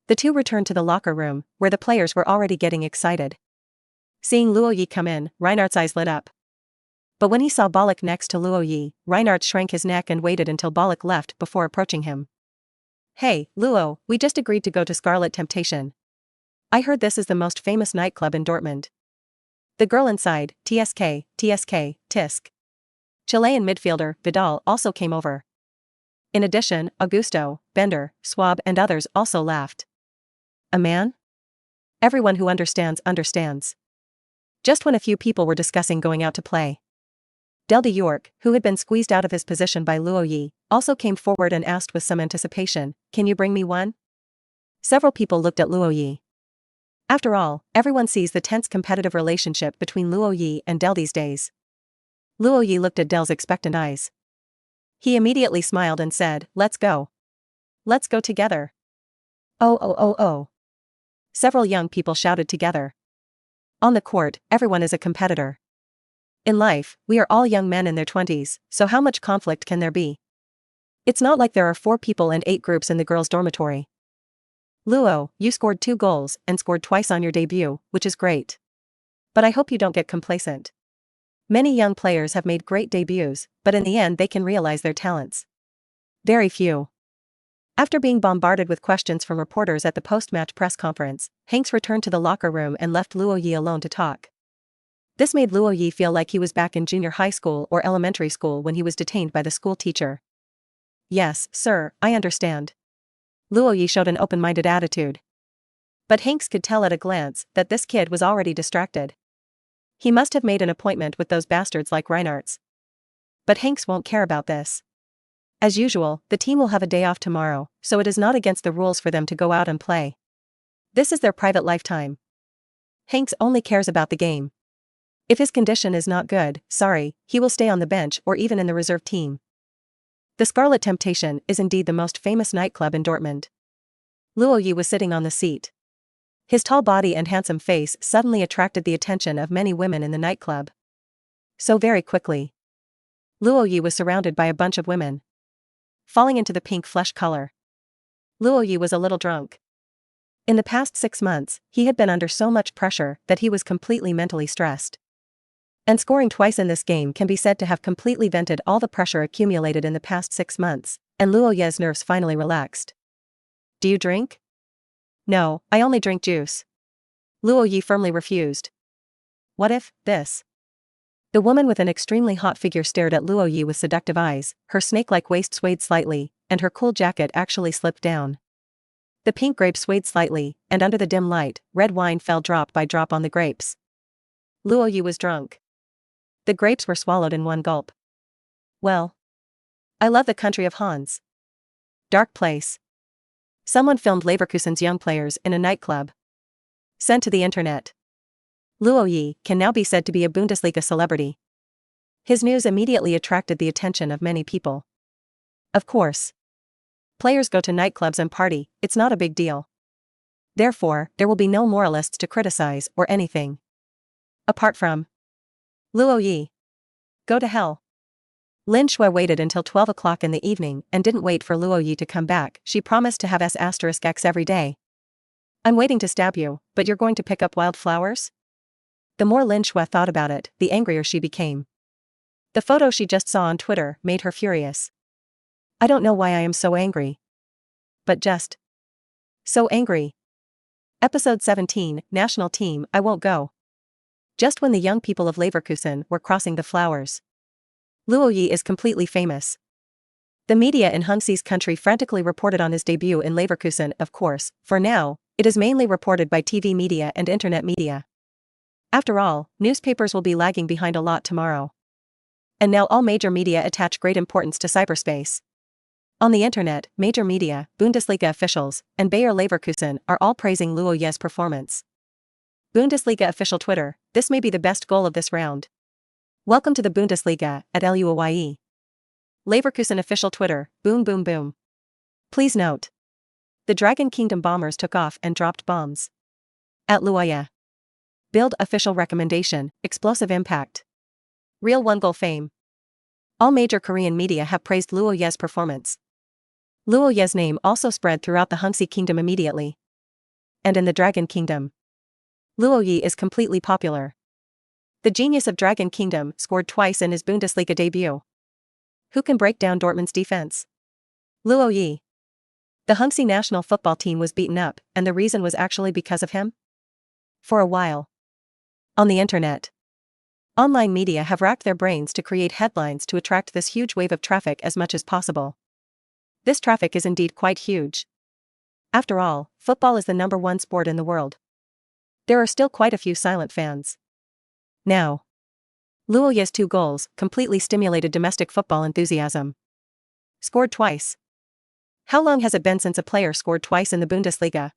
The two returned to the locker room, where the players were already getting excited. Seeing Luo Ye come in, Reinhardt's eyes lit up. But when he saw Bollock next to Luo Ye, Reinhardt shrank his neck and waited until Bollock left before approaching him. "Hey, Luo, we just agreed to go to Scarlet Temptation. I heard this is the most famous nightclub in Dortmund." The girl inside, TSK, Tisk. Chilean midfielder, Vidal, also came over. In addition, Augusto, Bender, Schwab and others also laughed. A man? Everyone who understands understands. Just when a few people were discussing going out to play, Del de York, who had been squeezed out of his position by Luo Ye, also came forward and asked with some anticipation, "Can you bring me one?" Several people looked at Luo Ye. After all, everyone sees the tense competitive relationship between Luo Ye and Del these days. Luo Ye looked at Del's expectant eyes. He immediately smiled and said, "Let's go. Let's go together." Oh. Several young people shouted together. On the court, everyone is a competitor. In life, we are all young men in their 20s, so how much conflict can there be? It's not like there are 4 people and 8 groups in the girls' dormitory. Luo, you scored 2 goals and scored twice on your debut, which is great. But I hope you don't get complacent. Many young players have made great debuts, but in the end they can realize their talents. Very few. After being bombarded with questions from reporters at the post-match press conference, Hanks returned to the locker room and left Luo Ye alone to talk. This made Luo Ye feel like he was back in junior high school or elementary school when he was detained by the school teacher. "Yes, sir, I understand." Luo Ye showed an open-minded attitude. But Hanks could tell at a glance that this kid was already distracted. He must have made an appointment with those bastards like Reinhardt's. But Hanks won't care about this. As usual, the team will have a day off tomorrow, so it is not against the rules for them to go out and play. This is their private lifetime. Hanks only cares about the game. If his condition is not good, sorry, he will stay on the bench or even in the reserve team. The Scarlet Temptation is indeed the most famous nightclub in Dortmund. Luo Ye was sitting on the seat. His tall body and handsome face suddenly attracted the attention of many women in the nightclub. So very quickly, Luo Ye was surrounded by a bunch of women, falling into the pink flesh color. Luo Ye was a little drunk. In the past 6 months, he had been under so much pressure that he was completely mentally stressed. And scoring twice in this game can be said to have completely vented all the pressure accumulated in the past 6 months, and Luo Ye's nerves finally relaxed. "Do you drink?" "No, I only drink juice." Luo Ye firmly refused. "What if, this?" The woman with an extremely hot figure stared at Luo Ye with seductive eyes, her snake-like waist swayed slightly, and her cool jacket actually slipped down. The pink grape swayed slightly, and under the dim light, red wine fell drop by drop on the grapes. Luo Ye was drunk. The grapes were swallowed in one gulp. Well. I love the country of Hans. Dark place. Someone filmed Leverkusen's young players in a nightclub. Sent to the internet. Luo Ye can now be said to be a Bundesliga celebrity. His news immediately attracted the attention of many people. Of course. Players go to nightclubs and party, it's not a big deal. Therefore, there will be no moralists to criticize or anything. Apart from Luo Ye. Go to hell. Lin Shui waited until 12 o'clock in the evening and didn't wait for Luo Ye to come back. She promised to have S*X every day. I'm waiting to stab you, but you're going to pick up wildflowers? The more Lin Shui thought about it, the angrier she became. The photo she just saw on Twitter made her furious. I don't know why I am so angry. But just so angry. Episode 17, National Team, I won't go. Just when the young people of Leverkusen were crossing the flowers. Luo Ye is completely famous. The media in Hansi's country frantically reported on his debut in Leverkusen. Of course, for now, it is mainly reported by TV media and internet media. After all, newspapers will be lagging behind a lot tomorrow. And now all major media attach great importance to cyberspace. On the internet, major media, Bundesliga officials, and Bayer Leverkusen are all praising Luo Ye's performance. Bundesliga official Twitter, this may be the best goal of this round. Welcome to the Bundesliga, at Luo Ye. Leverkusen official Twitter, boom boom boom. Please note. The Dragon Kingdom bombers took off and dropped bombs. At Luo Ye. Build official recommendation, explosive impact. Real one-goal fame. All major Korean media have praised Luo Ye's performance. Luo Ye's name also spread throughout the Hansi Kingdom immediately. And in the Dragon Kingdom. Luo Ye is completely popular. The genius of Dragon Kingdom scored twice in his Bundesliga debut. Who can break down Dortmund's defense? Luo Ye. The Hansi national football team was beaten up, and the reason was actually because of him? For a while. On the internet. Online media have racked their brains to create headlines to attract this huge wave of traffic as much as possible. This traffic is indeed quite huge. After all, football is the #1 sport in the world. There are still quite a few silent fans. Now. Luo Ye's 2 goals completely stimulated domestic football enthusiasm. Scored twice. How long has it been since a player scored twice in the Bundesliga?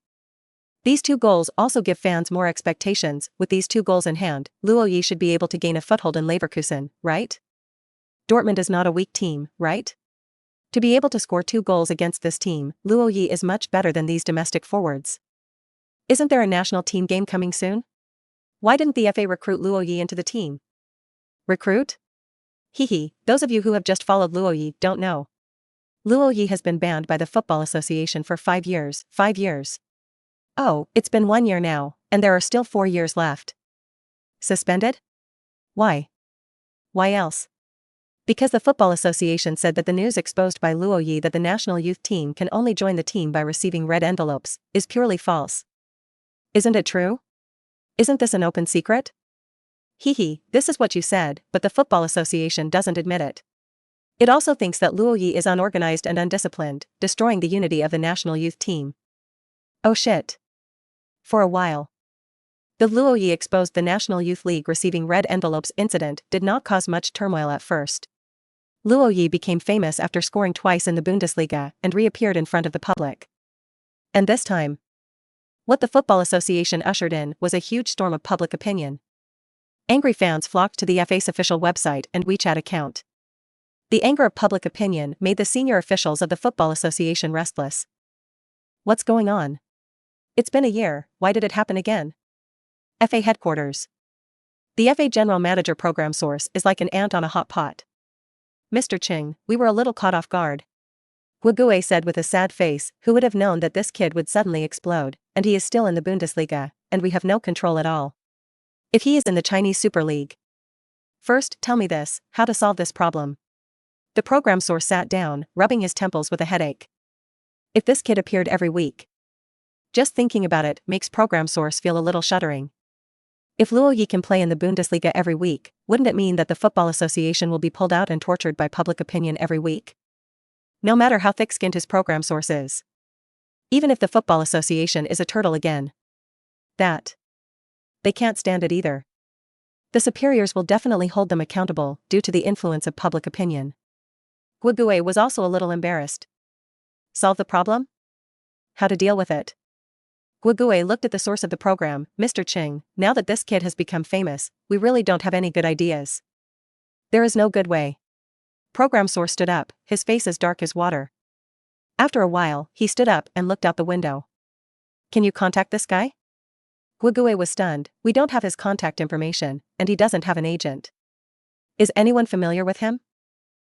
These 2 goals also give fans more expectations. With these 2 goals in hand, Luo Ye should be able to gain a foothold in Leverkusen, right? Dortmund is not a weak team, right? To be able to score 2 goals against this team, Luo Ye is much better than these domestic forwards. Isn't there a national team game coming soon? Why didn't the FA recruit Luo Ye into the team? Recruit? Hehe, those of you who have just followed Luo Ye don't know. Luo Ye has been banned by the Football Association for 5 years. 5 years. Oh, it's been 1 year now, and there are still 4 years left. Suspended? Why? Why else? Because the Football Association said that the news exposed by Luo Ye that the national youth team can only join the team by receiving red envelopes is purely false. Isn't it true? Isn't this an open secret? Hehe, this is what you said, but the Football Association doesn't admit it. It also thinks that Luo Ye is unorganized and undisciplined, destroying the unity of the national youth team. Oh shit. For a while. The Luo Ye exposed the National Youth League receiving red envelopes incident did not cause much turmoil at first. Luo Ye became famous after scoring twice in the Bundesliga and reappeared in front of the public. And this time, what the Football Association ushered in was a huge storm of public opinion. Angry fans flocked to the FA's official website and WeChat account. The anger of public opinion made the senior officials of the Football Association restless. What's going on? It's been a year, why did it happen again? FA headquarters. The FA general manager program source is like an ant on a hot pot. Mr. Ching, we were a little caught off guard. Guogue said with a sad face, who would have known that this kid would suddenly explode, and he is still in the Bundesliga, and we have no control at all. If he is in the Chinese Super League. First, tell me this, how to solve this problem. The program source sat down, rubbing his temples with a headache. If this kid appeared every week. Just thinking about it makes program source feel a little shuddering. If Luo Ye can play in the Bundesliga every week, wouldn't it mean that the Football Association will be pulled out and tortured by public opinion every week? No matter how thick-skinned his program source is. Even if the Football Association is a turtle again. They can't stand it either. The superiors will definitely hold them accountable due to the influence of public opinion. Luo Ye was also a little embarrassed. Solve the problem? How to deal with it? Luo Ye looked at the source of the program, Mr. Ching. Now that this kid has become famous, we really don't have any good ideas. There is no good way. Program source stood up, his face as dark as water. After a while, he stood up and looked out the window. Can you contact this guy? Luo Ye was stunned. We don't have his contact information, and he doesn't have an agent. Is anyone familiar with him?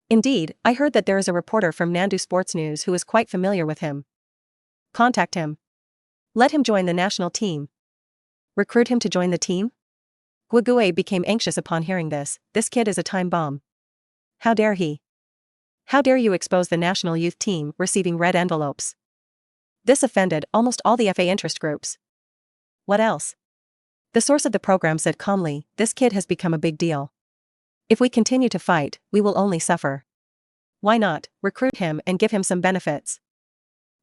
Indeed, I heard that there is a reporter from Nandu Sports News who is quite familiar with him. Contact him. Let him join the national team. Recruit him to join the team? Luo Ye became anxious upon hearing this. This kid is a time bomb. How dare he? How dare you expose the national youth team receiving red envelopes? This offended almost all the FA interest groups. What else? The source of the program said calmly, this kid has become a big deal. If we continue to fight, we will only suffer. Why not recruit him and give him some benefits?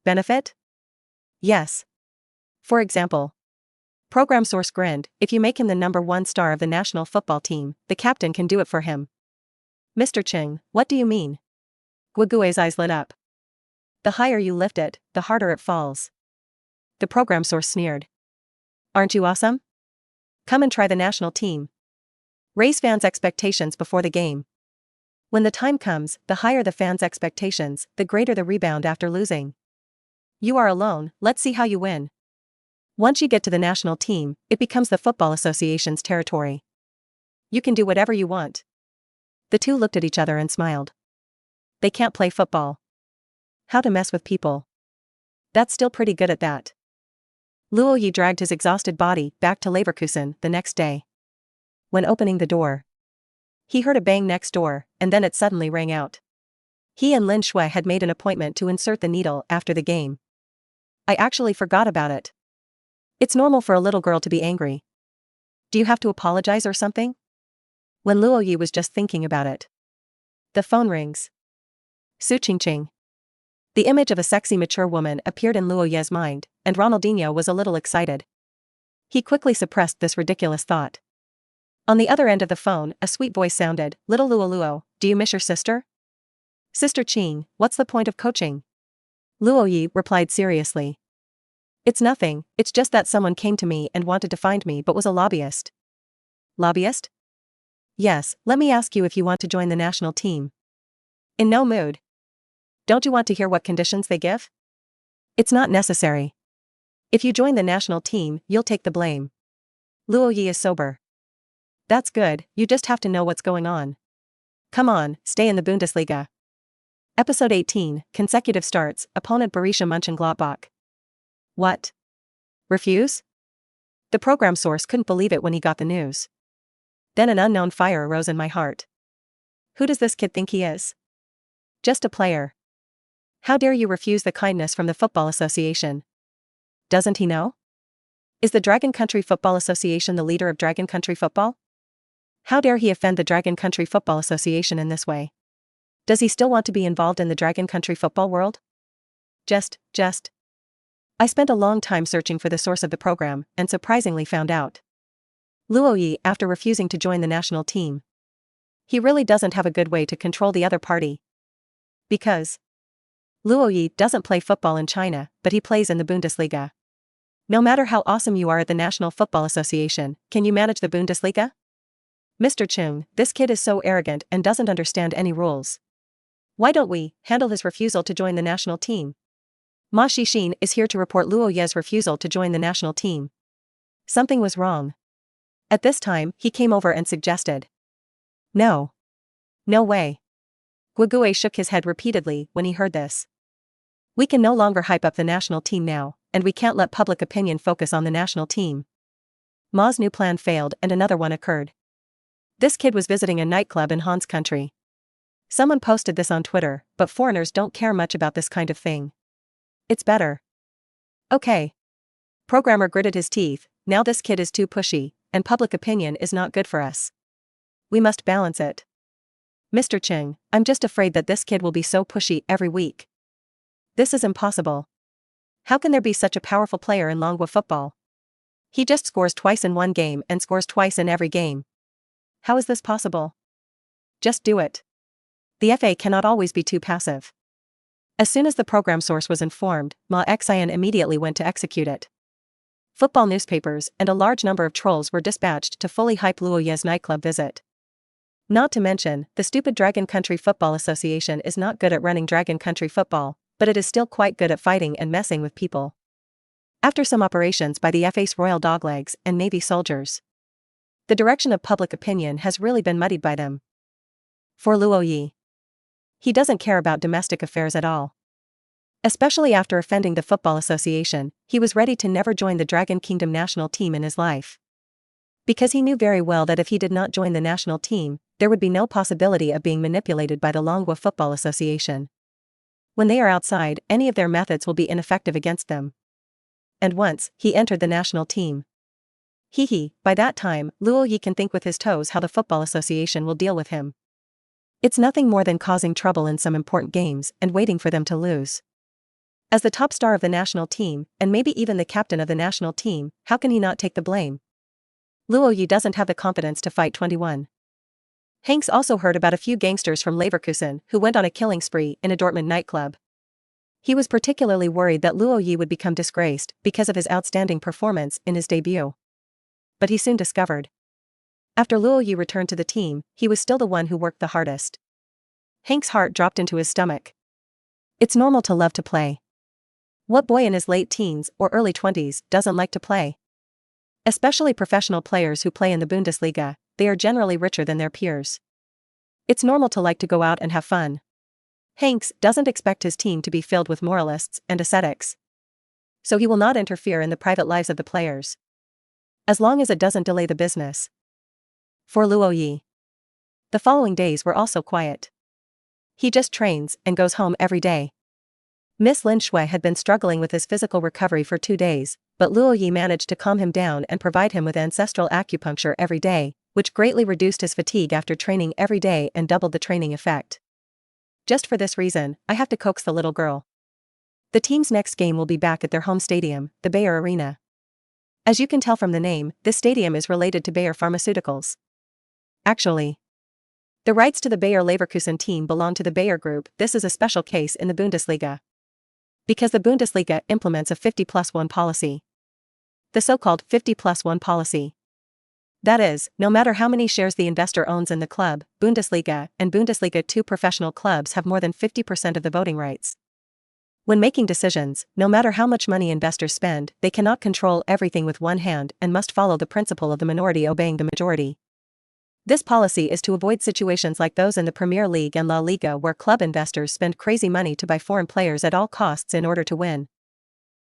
Benefit? Yes. For example, program source grinned, if you make him the #1 star of the national football team, the captain can do it for him. Mr. Ching, what do you mean? Luo Ye's eyes lit up. The higher you lift it, the harder it falls. The program source sneered. Aren't you awesome? Come and try the national team. Raise fans' expectations before the game. When the time comes, the higher the fans' expectations, the greater the rebound after losing. You are alone, let's see how you win. Once you get to the national team, it becomes the Football Association's territory. You can do whatever you want. The two looked at each other and smiled. They can't play football. How to mess with people. That's still pretty good at that. Luo Ye dragged his exhausted body back to Leverkusen the next day. When opening the door, he heard a bang next door, and then it suddenly rang out. He and Lin Shui had made an appointment to insert the needle after the game. I actually forgot about it. It's normal for a little girl to be angry. Do you have to apologize or something? When Luo Ye was just thinking about it. The phone rings. Su Qingqing. The image of a sexy mature woman appeared in Luo Ye's mind, and Ronaldinho was a little excited. He quickly suppressed this ridiculous thought. On the other end of the phone, a sweet voice sounded, Little Luo, do you miss your sister? Sister Qing, what's the point of coaching? Luo Ye replied seriously. It's nothing, it's just that someone came to me and wanted to find me but was a lobbyist. Lobbyist? Yes, let me ask you if you want to join the national team. In no mood. Don't you want to hear what conditions they give? It's not necessary. If you join the national team, you'll take the blame. Luo Ye is sober. That's good, you just have to know what's going on. Come on, stay in the Bundesliga. Episode 18, Consecutive Starts, Opponent Borussia Mönchengladbach. What? Refuse? The program source couldn't believe it when he got the news. Then an unknown fire arose in my heart. Who does this kid think he is? Just a player. How dare you refuse the kindness from the Football Association? Doesn't he know? Is the Dragon Country Football Association the leader of Dragon Country Football? How dare he offend the Dragon Country Football Association in this way? Does he still want to be involved in the Dragon Country football world? Just. I spent a long time searching for the source of the program, and surprisingly found out. Luo Ye, after refusing to join the national team. He really doesn't have a good way to control the other party. Because Luo Ye doesn't play football in China, but he plays in the Bundesliga. No matter how awesome you are at the National Football Association, can you manage the Bundesliga? Mr. Chung, this kid is so arrogant and doesn't understand any rules. Why don't we handle his refusal to join the national team? Ma Xixin is here to report Luo Ye's refusal to join the national team. Something was wrong. At this time, he came over and suggested. No. No way. Luo Ye shook his head repeatedly when he heard this. We can no longer hype up the national team now, and we can't let public opinion focus on the national team. Ma's new plan failed and another one occurred. This kid was visiting a nightclub in Han's country. Someone posted this on Twitter, but foreigners don't care much about this kind of thing. It's better. Okay. Programmer gritted his teeth, now this kid is too pushy, and public opinion is not good for us. We must balance it. Mr. Ching, I'm just afraid that this kid will be so pushy every week. This is impossible. How can there be such a powerful player in Longwa football? He just scores twice in one game and scores twice in every game. How is this possible? Just do it. The FA cannot always be too passive. As soon as the program source was informed, Ma Xian immediately went to execute it. Football newspapers and a large number of trolls were dispatched to fully hype Luo Ye's nightclub visit. Not to mention, the stupid Dragon Country Football Association is not good at running Dragon Country football, but it is still quite good at fighting and messing with people. After some operations by the FA's Royal Doglegs and Navy soldiers, the direction of public opinion has really been muddied by them. For Luo Ye, he doesn't care about domestic affairs at all. Especially after offending the Football Association, he was ready to never join the Dragon Kingdom national team in his life. Because he knew very well that if he did not join the national team, there would be no possibility of being manipulated by the Longwa Football Association. When they are outside, any of their methods will be ineffective against them. And once he entered the national team, by that time, Luo Ye can think with his toes how the Football Association will deal with him. It's nothing more than causing trouble in some important games and waiting for them to lose. As the top star of the national team, and maybe even the captain of the national team, how can he not take the blame? Luo Ye doesn't have the confidence to fight 21. Hanks also heard about a few gangsters from Leverkusen who went on a killing spree in a Dortmund nightclub. He was particularly worried that Luo Ye would become disgraced because of his outstanding performance in his debut. But he soon discovered. After Luo Ye returned to the team, he was still the one who worked the hardest. Hank's heart dropped into his stomach. It's normal to love to play. What boy in his late teens or early 20s doesn't like to play? Especially professional players who play in the Bundesliga, they are generally richer than their peers. It's normal to like to go out and have fun. Hanks doesn't expect his team to be filled with moralists and ascetics. So he will not interfere in the private lives of the players. As long as it doesn't delay the business. For Luo Ye, the following days were also quiet. He just trains and goes home every day. Miss Lin Shui had been struggling with his physical recovery for 2 days, but Luo Ye managed to calm him down and provide him with ancestral acupuncture every day, which greatly reduced his fatigue after training every day and doubled the training effect. Just for this reason, I have to coax the little girl. The team's next game will be back at their home stadium, the Bayer Arena. As you can tell from the name, this stadium is related to Bayer Pharmaceuticals. Actually, the rights to the Bayer Leverkusen team belong to the Bayer Group. This is a special case in the Bundesliga. Because the Bundesliga implements a 50+1 policy. The so-called 50+1 policy. That is, no matter how many shares the investor owns in the club, Bundesliga and Bundesliga 2 professional clubs have more than 50% of the voting rights. When making decisions, no matter how much money investors spend, they cannot control everything with one hand and must follow the principle of the minority obeying the majority. This policy is to avoid situations like those in the Premier League and La Liga where club investors spend crazy money to buy foreign players at all costs in order to win.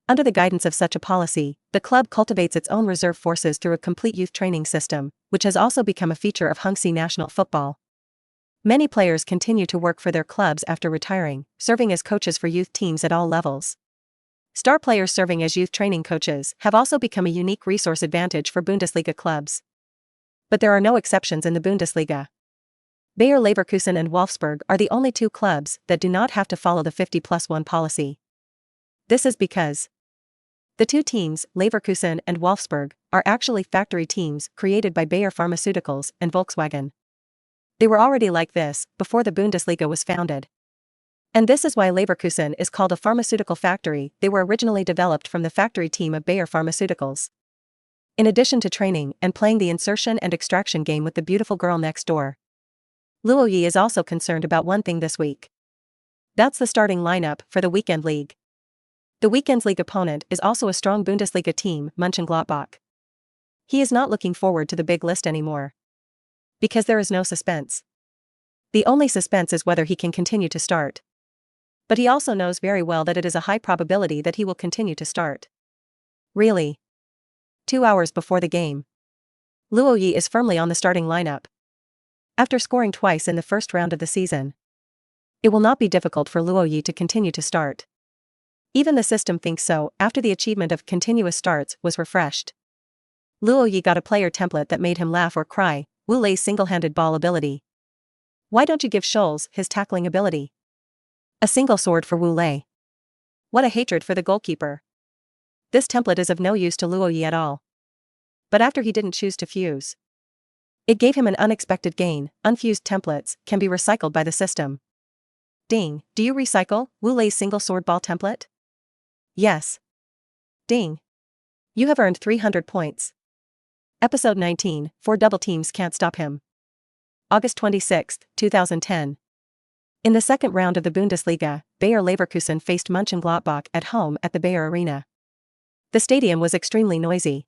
Under the guidance of such a policy, the club cultivates its own reserve forces through a complete youth training system, which has also become a feature of Hongxi national football. Many players continue to work for their clubs after retiring, serving as coaches for youth teams at all levels. Star players serving as youth training coaches have also become a unique resource advantage for Bundesliga clubs. But there are no exceptions in the Bundesliga. Bayer Leverkusen and Wolfsburg are the only 2 clubs that do not have to follow the 50+1 policy. This is because the 2 teams, Leverkusen and Wolfsburg, are actually factory teams created by Bayer Pharmaceuticals and Volkswagen. They were already like this before the Bundesliga was founded. And this is why Leverkusen is called a pharmaceutical factory. They were originally developed from the factory team of Bayer Pharmaceuticals. In addition to training and playing the insertion and extraction game with the beautiful girl next door, Luo Ye is also concerned about one thing this week. That's the starting lineup for the Weekend League. The Weekend League opponent is also a strong Bundesliga team, Mönchengladbach. He is not looking forward to the big list anymore. Because there is no suspense. The only suspense is whether he can continue to start. But he also knows very well that it is a high probability that he will continue to start. Really? 2 hours before the game, Luo Ye is firmly on the starting lineup. After scoring twice in the first round of the season, it will not be difficult for Luo Ye to continue to start. Even the system thinks so after the achievement of continuous starts was refreshed. Luo Ye got a player template that made him laugh or cry, Luo Ye's single-handed ball ability. Why don't you give Scholes his tackling ability? A single sword for Luo Ye. What a hatred for the goalkeeper. This template is of no use to Luo Ye at all. But after he didn't choose to fuse, it gave him an unexpected gain. Unfused templates can be recycled by the system. Ding, do you recycle Luo Ye's single sword ball template? Yes. Ding. You have earned 300 points. Episode 19, 4 double teams can't stop him. August 26, 2010. In the second round of the Bundesliga, Bayer Leverkusen faced Mönchengladbach at home at the Bayer Arena. The stadium was extremely noisy.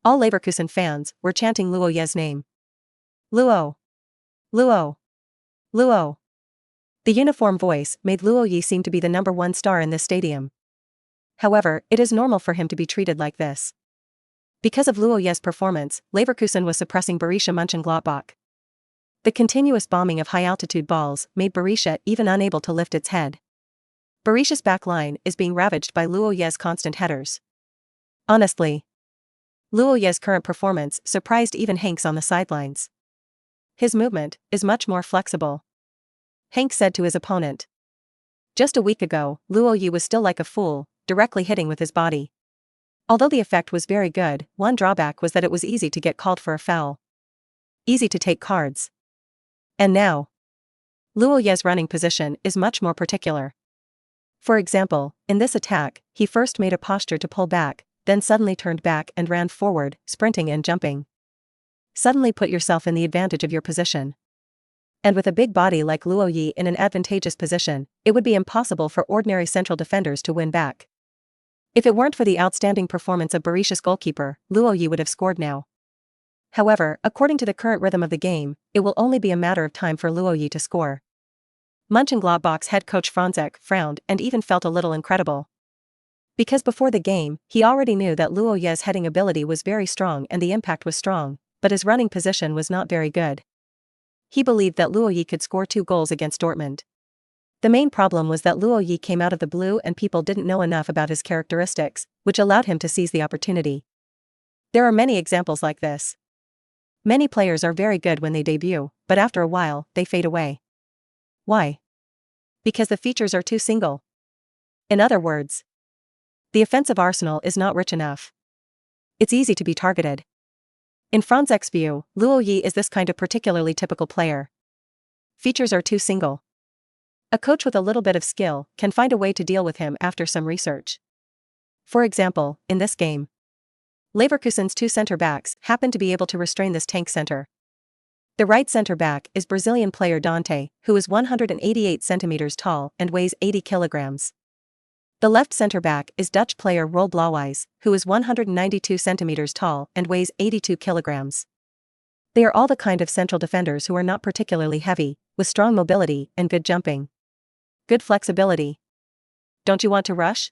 All Leverkusen fans were chanting Luo Ye's name. Luo. Luo. Luo. The uniform voice made Luo Ye seem to be the number one star in this stadium. However, it is normal for him to be treated like this. Because of Luo Ye's performance, Leverkusen was suppressing Borussia Mönchengladbach. The continuous bombing of high-altitude balls made Borussia even unable to lift its head. Borussia's back line is being ravaged by Luo Ye's constant headers. Honestly, Luo Ye's current performance surprised even Hanks on the sidelines. His movement is much more flexible. Hank said to his opponent. Just a week ago, Luo Ye was still like a fool, directly hitting with his body. Although the effect was very good, one drawback was that it was easy to get called for a foul. Easy to take cards. And now, Luo Ye's running position is much more particular. For example, in this attack, he first made a posture to pull back, then suddenly turned back and ran forward, sprinting and jumping. Suddenly put yourself in the advantage of your position. And with a big body like Luo Ye in an advantageous position, it would be impossible for ordinary central defenders to win back. If it weren't for the outstanding performance of Borussia's goalkeeper, Luo Ye would have scored now. However, according to the current rhythm of the game, it will only be a matter of time for Luo Ye to score. Mönchengladbach's head coach Franzek frowned and even felt a little incredible. Because before the game, he already knew that Luo Ye's heading ability was very strong and the impact was strong, but his running position was not very good. He believed that Luo Ye could score 2 goals against Dortmund. The main problem was that Luo Ye came out of the blue and people didn't know enough about his characteristics, which allowed him to seize the opportunity. There are many examples like this. Many players are very good when they debut, but after a while, they fade away. Why? Because the features are too single. In other words, the offensive arsenal is not rich enough. It's easy to be targeted. In Franzek's view, Luo Ye is this kind of particularly typical player. Features are too single. A coach with a little bit of skill can find a way to deal with him after some research. For example, in this game, Leverkusen's 2 center-backs happen to be able to restrain this tank center. The right center-back is Brazilian player Dante, who is 188 centimeters tall and weighs 80 kilograms. The left center-back is Dutch player Roel Blauwijs, who is 192 centimeters tall and weighs 82 kilograms. They are all the kind of central defenders who are not particularly heavy, with strong mobility and good jumping. Good flexibility. Don't you want to rush?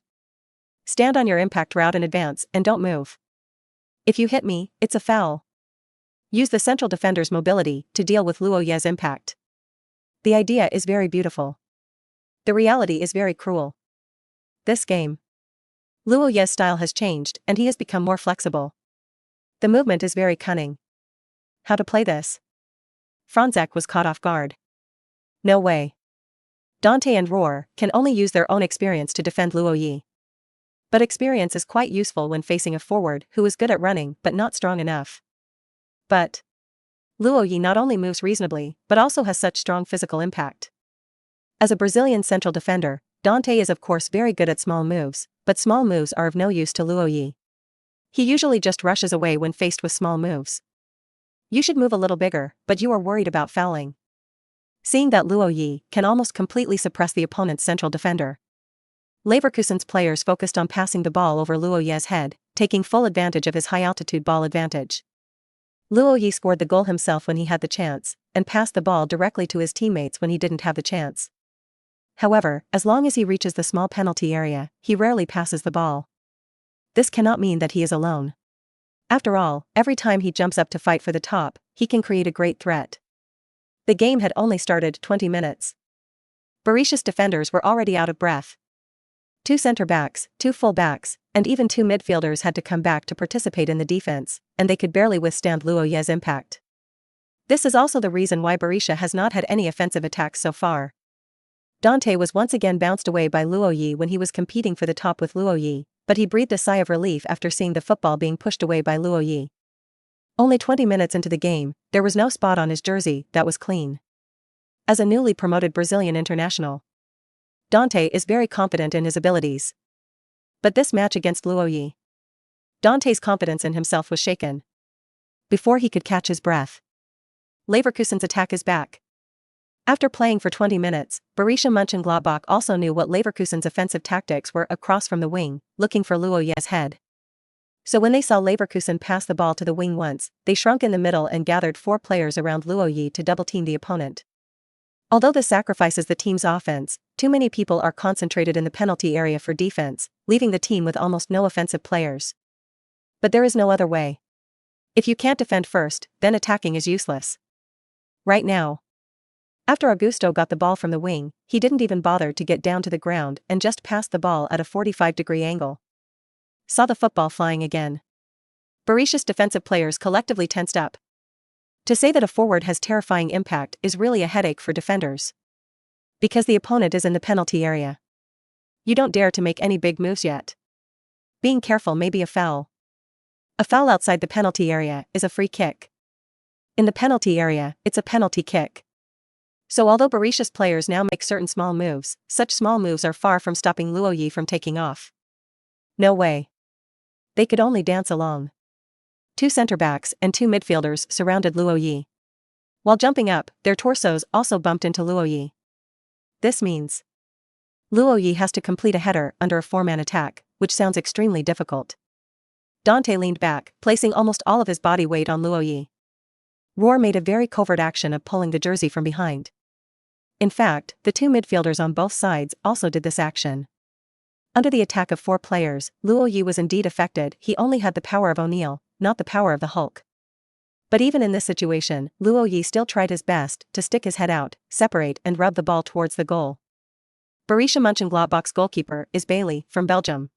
Stand on your impact route in advance and don't move. If you hit me, it's a foul. Use the central defender's mobility to deal with Luo Ye's impact. The idea is very beautiful. The reality is very cruel. This game, Luo Ye's style has changed and he has become more flexible. The movement is very cunning. How to play this? Franzek was caught off guard. No way. Dante and Roar can only use their own experience to defend Luo Ye. But experience is quite useful when facing a forward who is good at running but not strong enough. But Luo Ye not only moves reasonably but also has such strong physical impact. As a Brazilian central defender, Dante is of course very good at small moves, but small moves are of no use to Luo Ye. He usually just rushes away when faced with small moves. You should move a little bigger, but you are worried about fouling. Seeing that Luo Ye can almost completely suppress the opponent's central defender, Leverkusen's players focused on passing the ball over Luo Ye's head, taking full advantage of his high-altitude ball advantage. Luo Ye scored the goal himself when he had the chance, and passed the ball directly to his teammates when he didn't have the chance. However, as long as he reaches the small penalty area, he rarely passes the ball. This cannot mean that he is alone. After all, every time he jumps up to fight for the top, he can create a great threat. The game had only started 20 minutes. Borussia's defenders were already out of breath. 2 center-backs, 2 full-backs, And even two midfielders had to come back to participate in the defense, and they could barely withstand Luo Ye's impact. This is also the reason why Berisha has not had any offensive attacks so far. Dante was once again bounced away by Luo Ye when he was competing for the top with Luo Ye, but he breathed a sigh of relief after seeing the football being pushed away by Luo Ye. Only 20 minutes into the game, there was no spot on his jersey that was clean. As a newly promoted Brazilian international, Dante is very confident in his abilities. But this match against Luo Ye, Dante's confidence in himself was shaken. Before he could catch his breath, Leverkusen's attack is back. After playing for 20 minutes, Borussia Mönchengladbach also knew what Leverkusen's offensive tactics were across from the wing, looking for Luo Ye's head. So when they saw Leverkusen pass the ball to the wing once, they shrunk in the middle and gathered 4 players around Luo Ye to double-team the opponent. Although this sacrifices the team's offense, too many people are concentrated in the penalty area for defense, leaving the team with almost no offensive players. But there is no other way. If you can't defend first, then attacking is useless. Right now. After Augusto got the ball from the wing, he didn't even bother to get down to the ground and just passed the ball at a 45-degree angle. Saw the football flying again. Berisha's defensive players collectively tensed up. To say that a forward has terrifying impact is really a headache for defenders. Because the opponent is in the penalty area. You don't dare to make any big moves yet. Being careful may be a foul. A foul outside the penalty area is a free kick. In the penalty area, it's a penalty kick. So although Berisha's players now make certain small moves, such small moves are far from stopping Luo Ye from taking off. No way. They could only dance along. 2 centre-backs and 2 midfielders surrounded Luo Ye. While jumping up, their torsos also bumped into Luo Ye. This means Luo Ye has to complete a header under a 4-man attack, which sounds extremely difficult. Dante leaned back, placing almost all of his body weight on Luo Ye. Roar made a very covert action of pulling the jersey from behind. In fact, the 2 midfielders on both sides also did this action. Under the attack of 4 players, Luo Ye was indeed affected. He only had the power of O'Neal, not the power of the Hulk. But even in this situation, Luo Ye still tried his best to stick his head out, separate and rub the ball towards the goal. Borussia Mönchengladbach's goalkeeper is Bailey, from Belgium.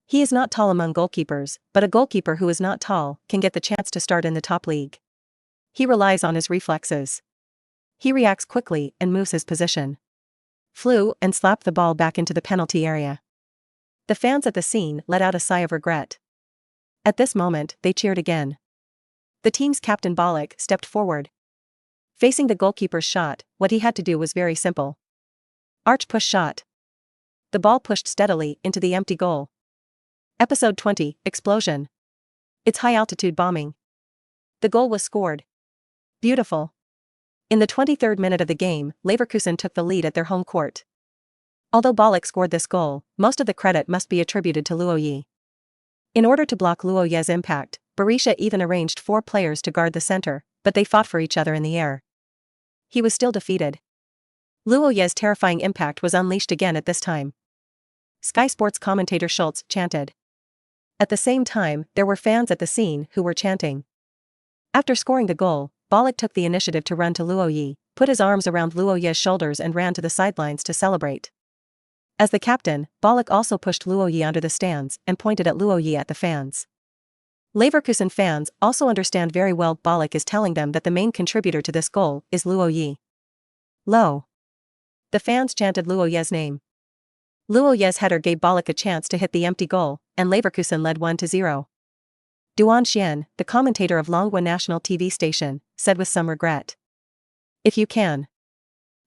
He is not tall among goalkeepers, but a goalkeeper who is not tall can get the chance to start in the top league. He relies on his reflexes. He reacts quickly and moves his position. Flew and slapped the ball back into the penalty area. The fans at the scene let out a sigh of regret. At this moment, they cheered again. The team's captain Ballack stepped forward. Facing the goalkeeper's shot, what he had to do was very simple. Arch push shot. The ball pushed steadily into the empty goal. Episode 20, Explosion. It's high-altitude bombing. The goal was scored. Beautiful. In the 23rd minute of the game, Leverkusen took the lead at their home court. Although Ballack scored this goal, most of the credit must be attributed to Luo Ye. In order to block Luo Ye's impact, Berisha even arranged 4 players to guard the center, but they fought for each other in the air. He was still defeated. Luo Ye's terrifying impact was unleashed again at this time. Sky Sports commentator Schultz chanted. At the same time, there were fans at the scene who were chanting. After scoring the goal, Ballack took the initiative to run to Luo Ye, put his arms around Luo Ye's shoulders and ran to the sidelines to celebrate. As the captain, Ballack also pushed Luo Ye under the stands and pointed at Luo Ye at the fans. Leverkusen fans also understand very well Ballack is telling them that the main contributor to this goal is Luo Ye. Lo. The fans chanted Luo Ye's name. Luo Ye's header gave Ballack a chance to hit the empty goal, and Leverkusen led 1-0. Duan Xian, the commentator of Longhua National TV station, said with some regret. If you can.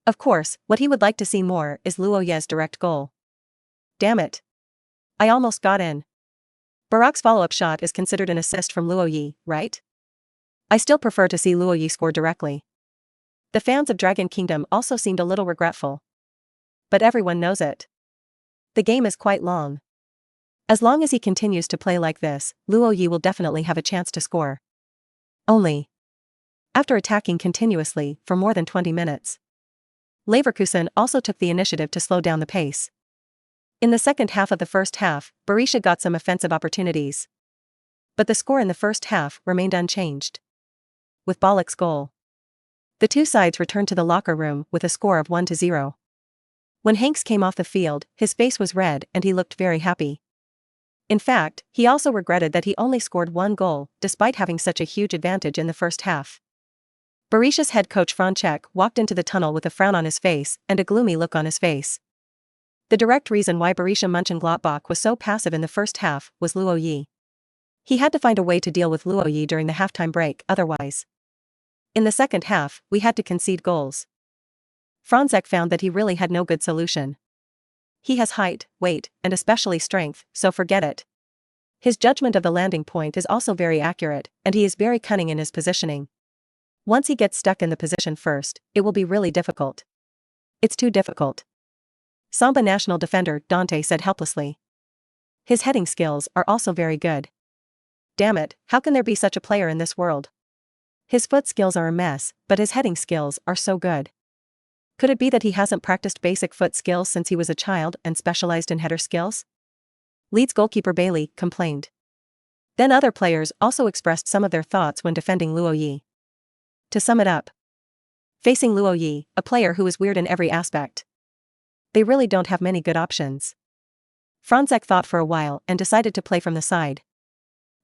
Of course, what he would like to see more is Luo Ye's direct goal. Damn it. I almost got in. Barak's follow-up shot is considered an assist from Luo Ye, right? I still prefer to see Luo Ye score directly. The fans of Dragon Kingdom also seemed a little regretful. But everyone knows it. The game is quite long. As long as he continues to play like this, Luo Ye will definitely have a chance to score. Only. After attacking continuously for more than 20 minutes. Leverkusen also took the initiative to slow down the pace. In the second half of the first half, Berisha got some offensive opportunities. But the score in the first half remained unchanged. With Ballack's goal, the 2 sides returned to the locker room with a score of 1-0. When Hanks came off the field, his face was red and he looked very happy. In fact, he also regretted that he only scored one goal, despite having such a huge advantage in the first half. Borussia's head coach Shaq walked into the tunnel with a frown on his face and a gloomy look on his face. The direct reason why Borussia Mönchengladbach was so passive in the first half was Luo Ye. He had to find a way to deal with Luo Ye during the halftime break, otherwise. In the second half, we had to concede goals. Franzek found that he really had no good solution. He has height, weight, and especially strength, so forget it. His judgment of the landing point is also very accurate, and he is very cunning in his positioning. Once he gets stuck in the position first, it will be really difficult. It's too difficult. Samba national defender Dante said helplessly. His heading skills are also very good. Damn it, how can there be such a player in this world? His foot skills are a mess, but his heading skills are so good. Could it be that he hasn't practiced basic foot skills since he was a child and specialized in header skills? Leeds goalkeeper Bailey complained. Then other players also expressed some of their thoughts when defending Luo Ye. To sum it up, facing Luo Ye, a player who is weird in every aspect, they really don't have many good options. Franzek thought for a while and decided to play from the side.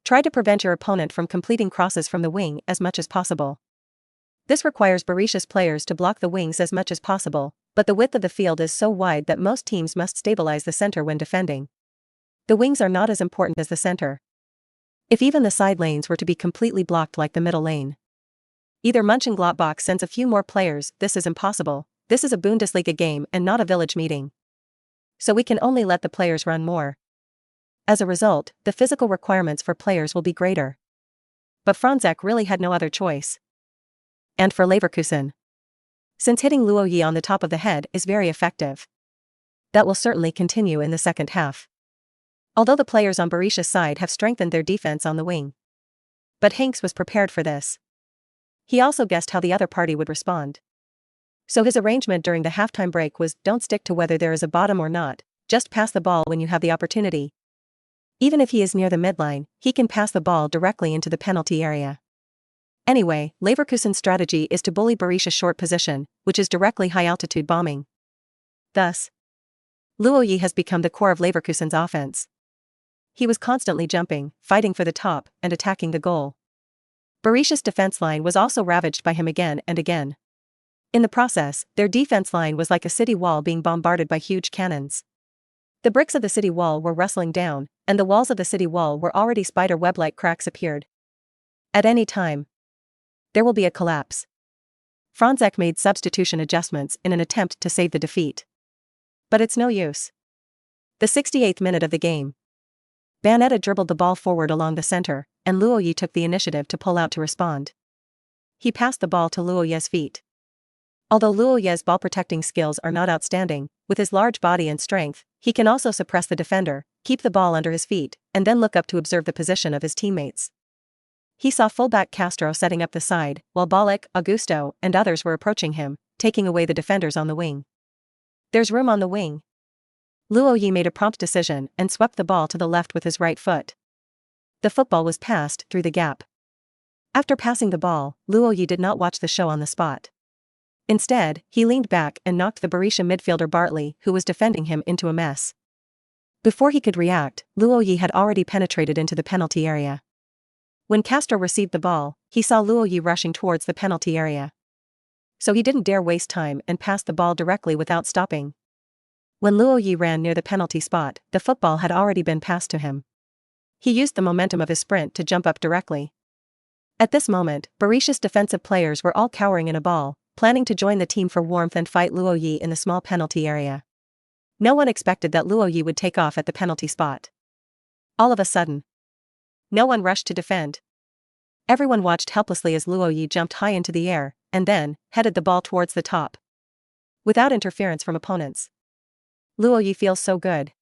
Try to prevent your opponent from completing crosses from the wing as much as possible. This requires Borussia's players to block the wings as much as possible, but the width of the field is so wide that most teams must stabilize the center when defending. The wings are not as important as the center. If even the side lanes were to be completely blocked like the middle lane. Either Mönchengladbach sends a few more players, this is impossible, this is a Bundesliga game and not a village meeting. So we can only let the players run more. As a result, the physical requirements for players will be greater. But Franzek really had no other choice. And for Leverkusen, since hitting Luo Ye on the top of the head is very effective, that will certainly continue in the second half. Although the players on Borussia's side have strengthened their defense on the wing. But Hanks was prepared for this. He also guessed how the other party would respond. So his arrangement during the halftime break was, don't stick to whether there is a bottom or not, just pass the ball when you have the opportunity. Even if he is near the midline, he can pass the ball directly into the penalty area. Anyway, Leverkusen's strategy is to bully Borussia's short position, which is directly high-altitude bombing. Thus, Luo Ye has become the core of Leverkusen's offense. He was constantly jumping, fighting for the top, and attacking the goal. Borussia's defense line was also ravaged by him again and again. In the process, their defense line was like a city wall being bombarded by huge cannons. The bricks of the city wall were rustling down, and the walls of the city wall were already spider web-like cracks appeared. At any time, there will be a collapse. Franzek made substitution adjustments in an attempt to save the defeat. But it's no use. The 68th minute of the game. Banetta dribbled the ball forward along the center, and Luo Ye took the initiative to pull out to respond. He passed the ball to Luo Ye's feet. Although Luo Ye's ball-protecting skills are not outstanding, with his large body and strength, he can also suppress the defender, keep the ball under his feet, and then look up to observe the position of his teammates. He saw fullback Castro setting up the side, while Ballack, Augusto, and others were approaching him, taking away the defenders on the wing. There's room on the wing. Luo Ye made a prompt decision and swept the ball to the left with his right foot. The football was passed through the gap. After passing the ball, Luo Ye did not watch the show on the spot. Instead, he leaned back and knocked the Borussia midfielder Bartley, who was defending him, into a mess. Before he could react, Luo Ye had already penetrated into the penalty area. When Castro received the ball, he saw Luo Ye rushing towards the penalty area. So he didn't dare waste time and passed the ball directly without stopping. When Luo Ye ran near the penalty spot, the football had already been passed to him. He used the momentum of his sprint to jump up directly. At this moment, Borussia's defensive players were all cowering in a ball, planning to join the team for warmth and fight Luo Ye in the small penalty area. No one expected that Luo Ye would take off at the penalty spot. All of a sudden, no one rushed to defend. Everyone watched helplessly as Luo Ye jumped high into the air, and then headed the ball towards the top. Without interference from opponents. Luo Ye feels so good.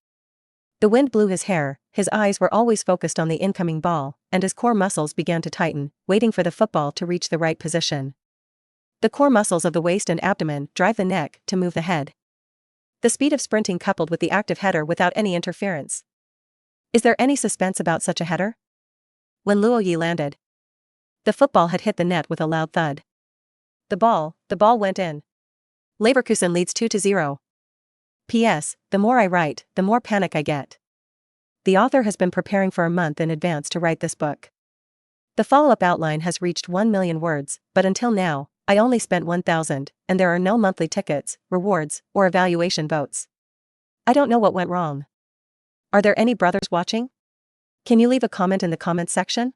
The wind blew his hair, his eyes were always focused on the incoming ball, and his core muscles began to tighten, waiting for the football to reach the right position. The core muscles of the waist and abdomen drive the neck to move the head. The speed of sprinting coupled with the active header without any interference. Is there any suspense about such a header? When Luo Ye landed, the football had hit the net with a loud thud. The ball went in. Leverkusen leads 2-0. P.S. The more I write, the more panic I get. The author has been preparing for a month in advance to write this book. The follow-up outline has reached 1 million words, but until now, I only spent 1,000, and there are no monthly tickets, rewards, or evaluation votes. I don't know what went wrong. Are there any brothers watching? Can you leave a comment in the comments section?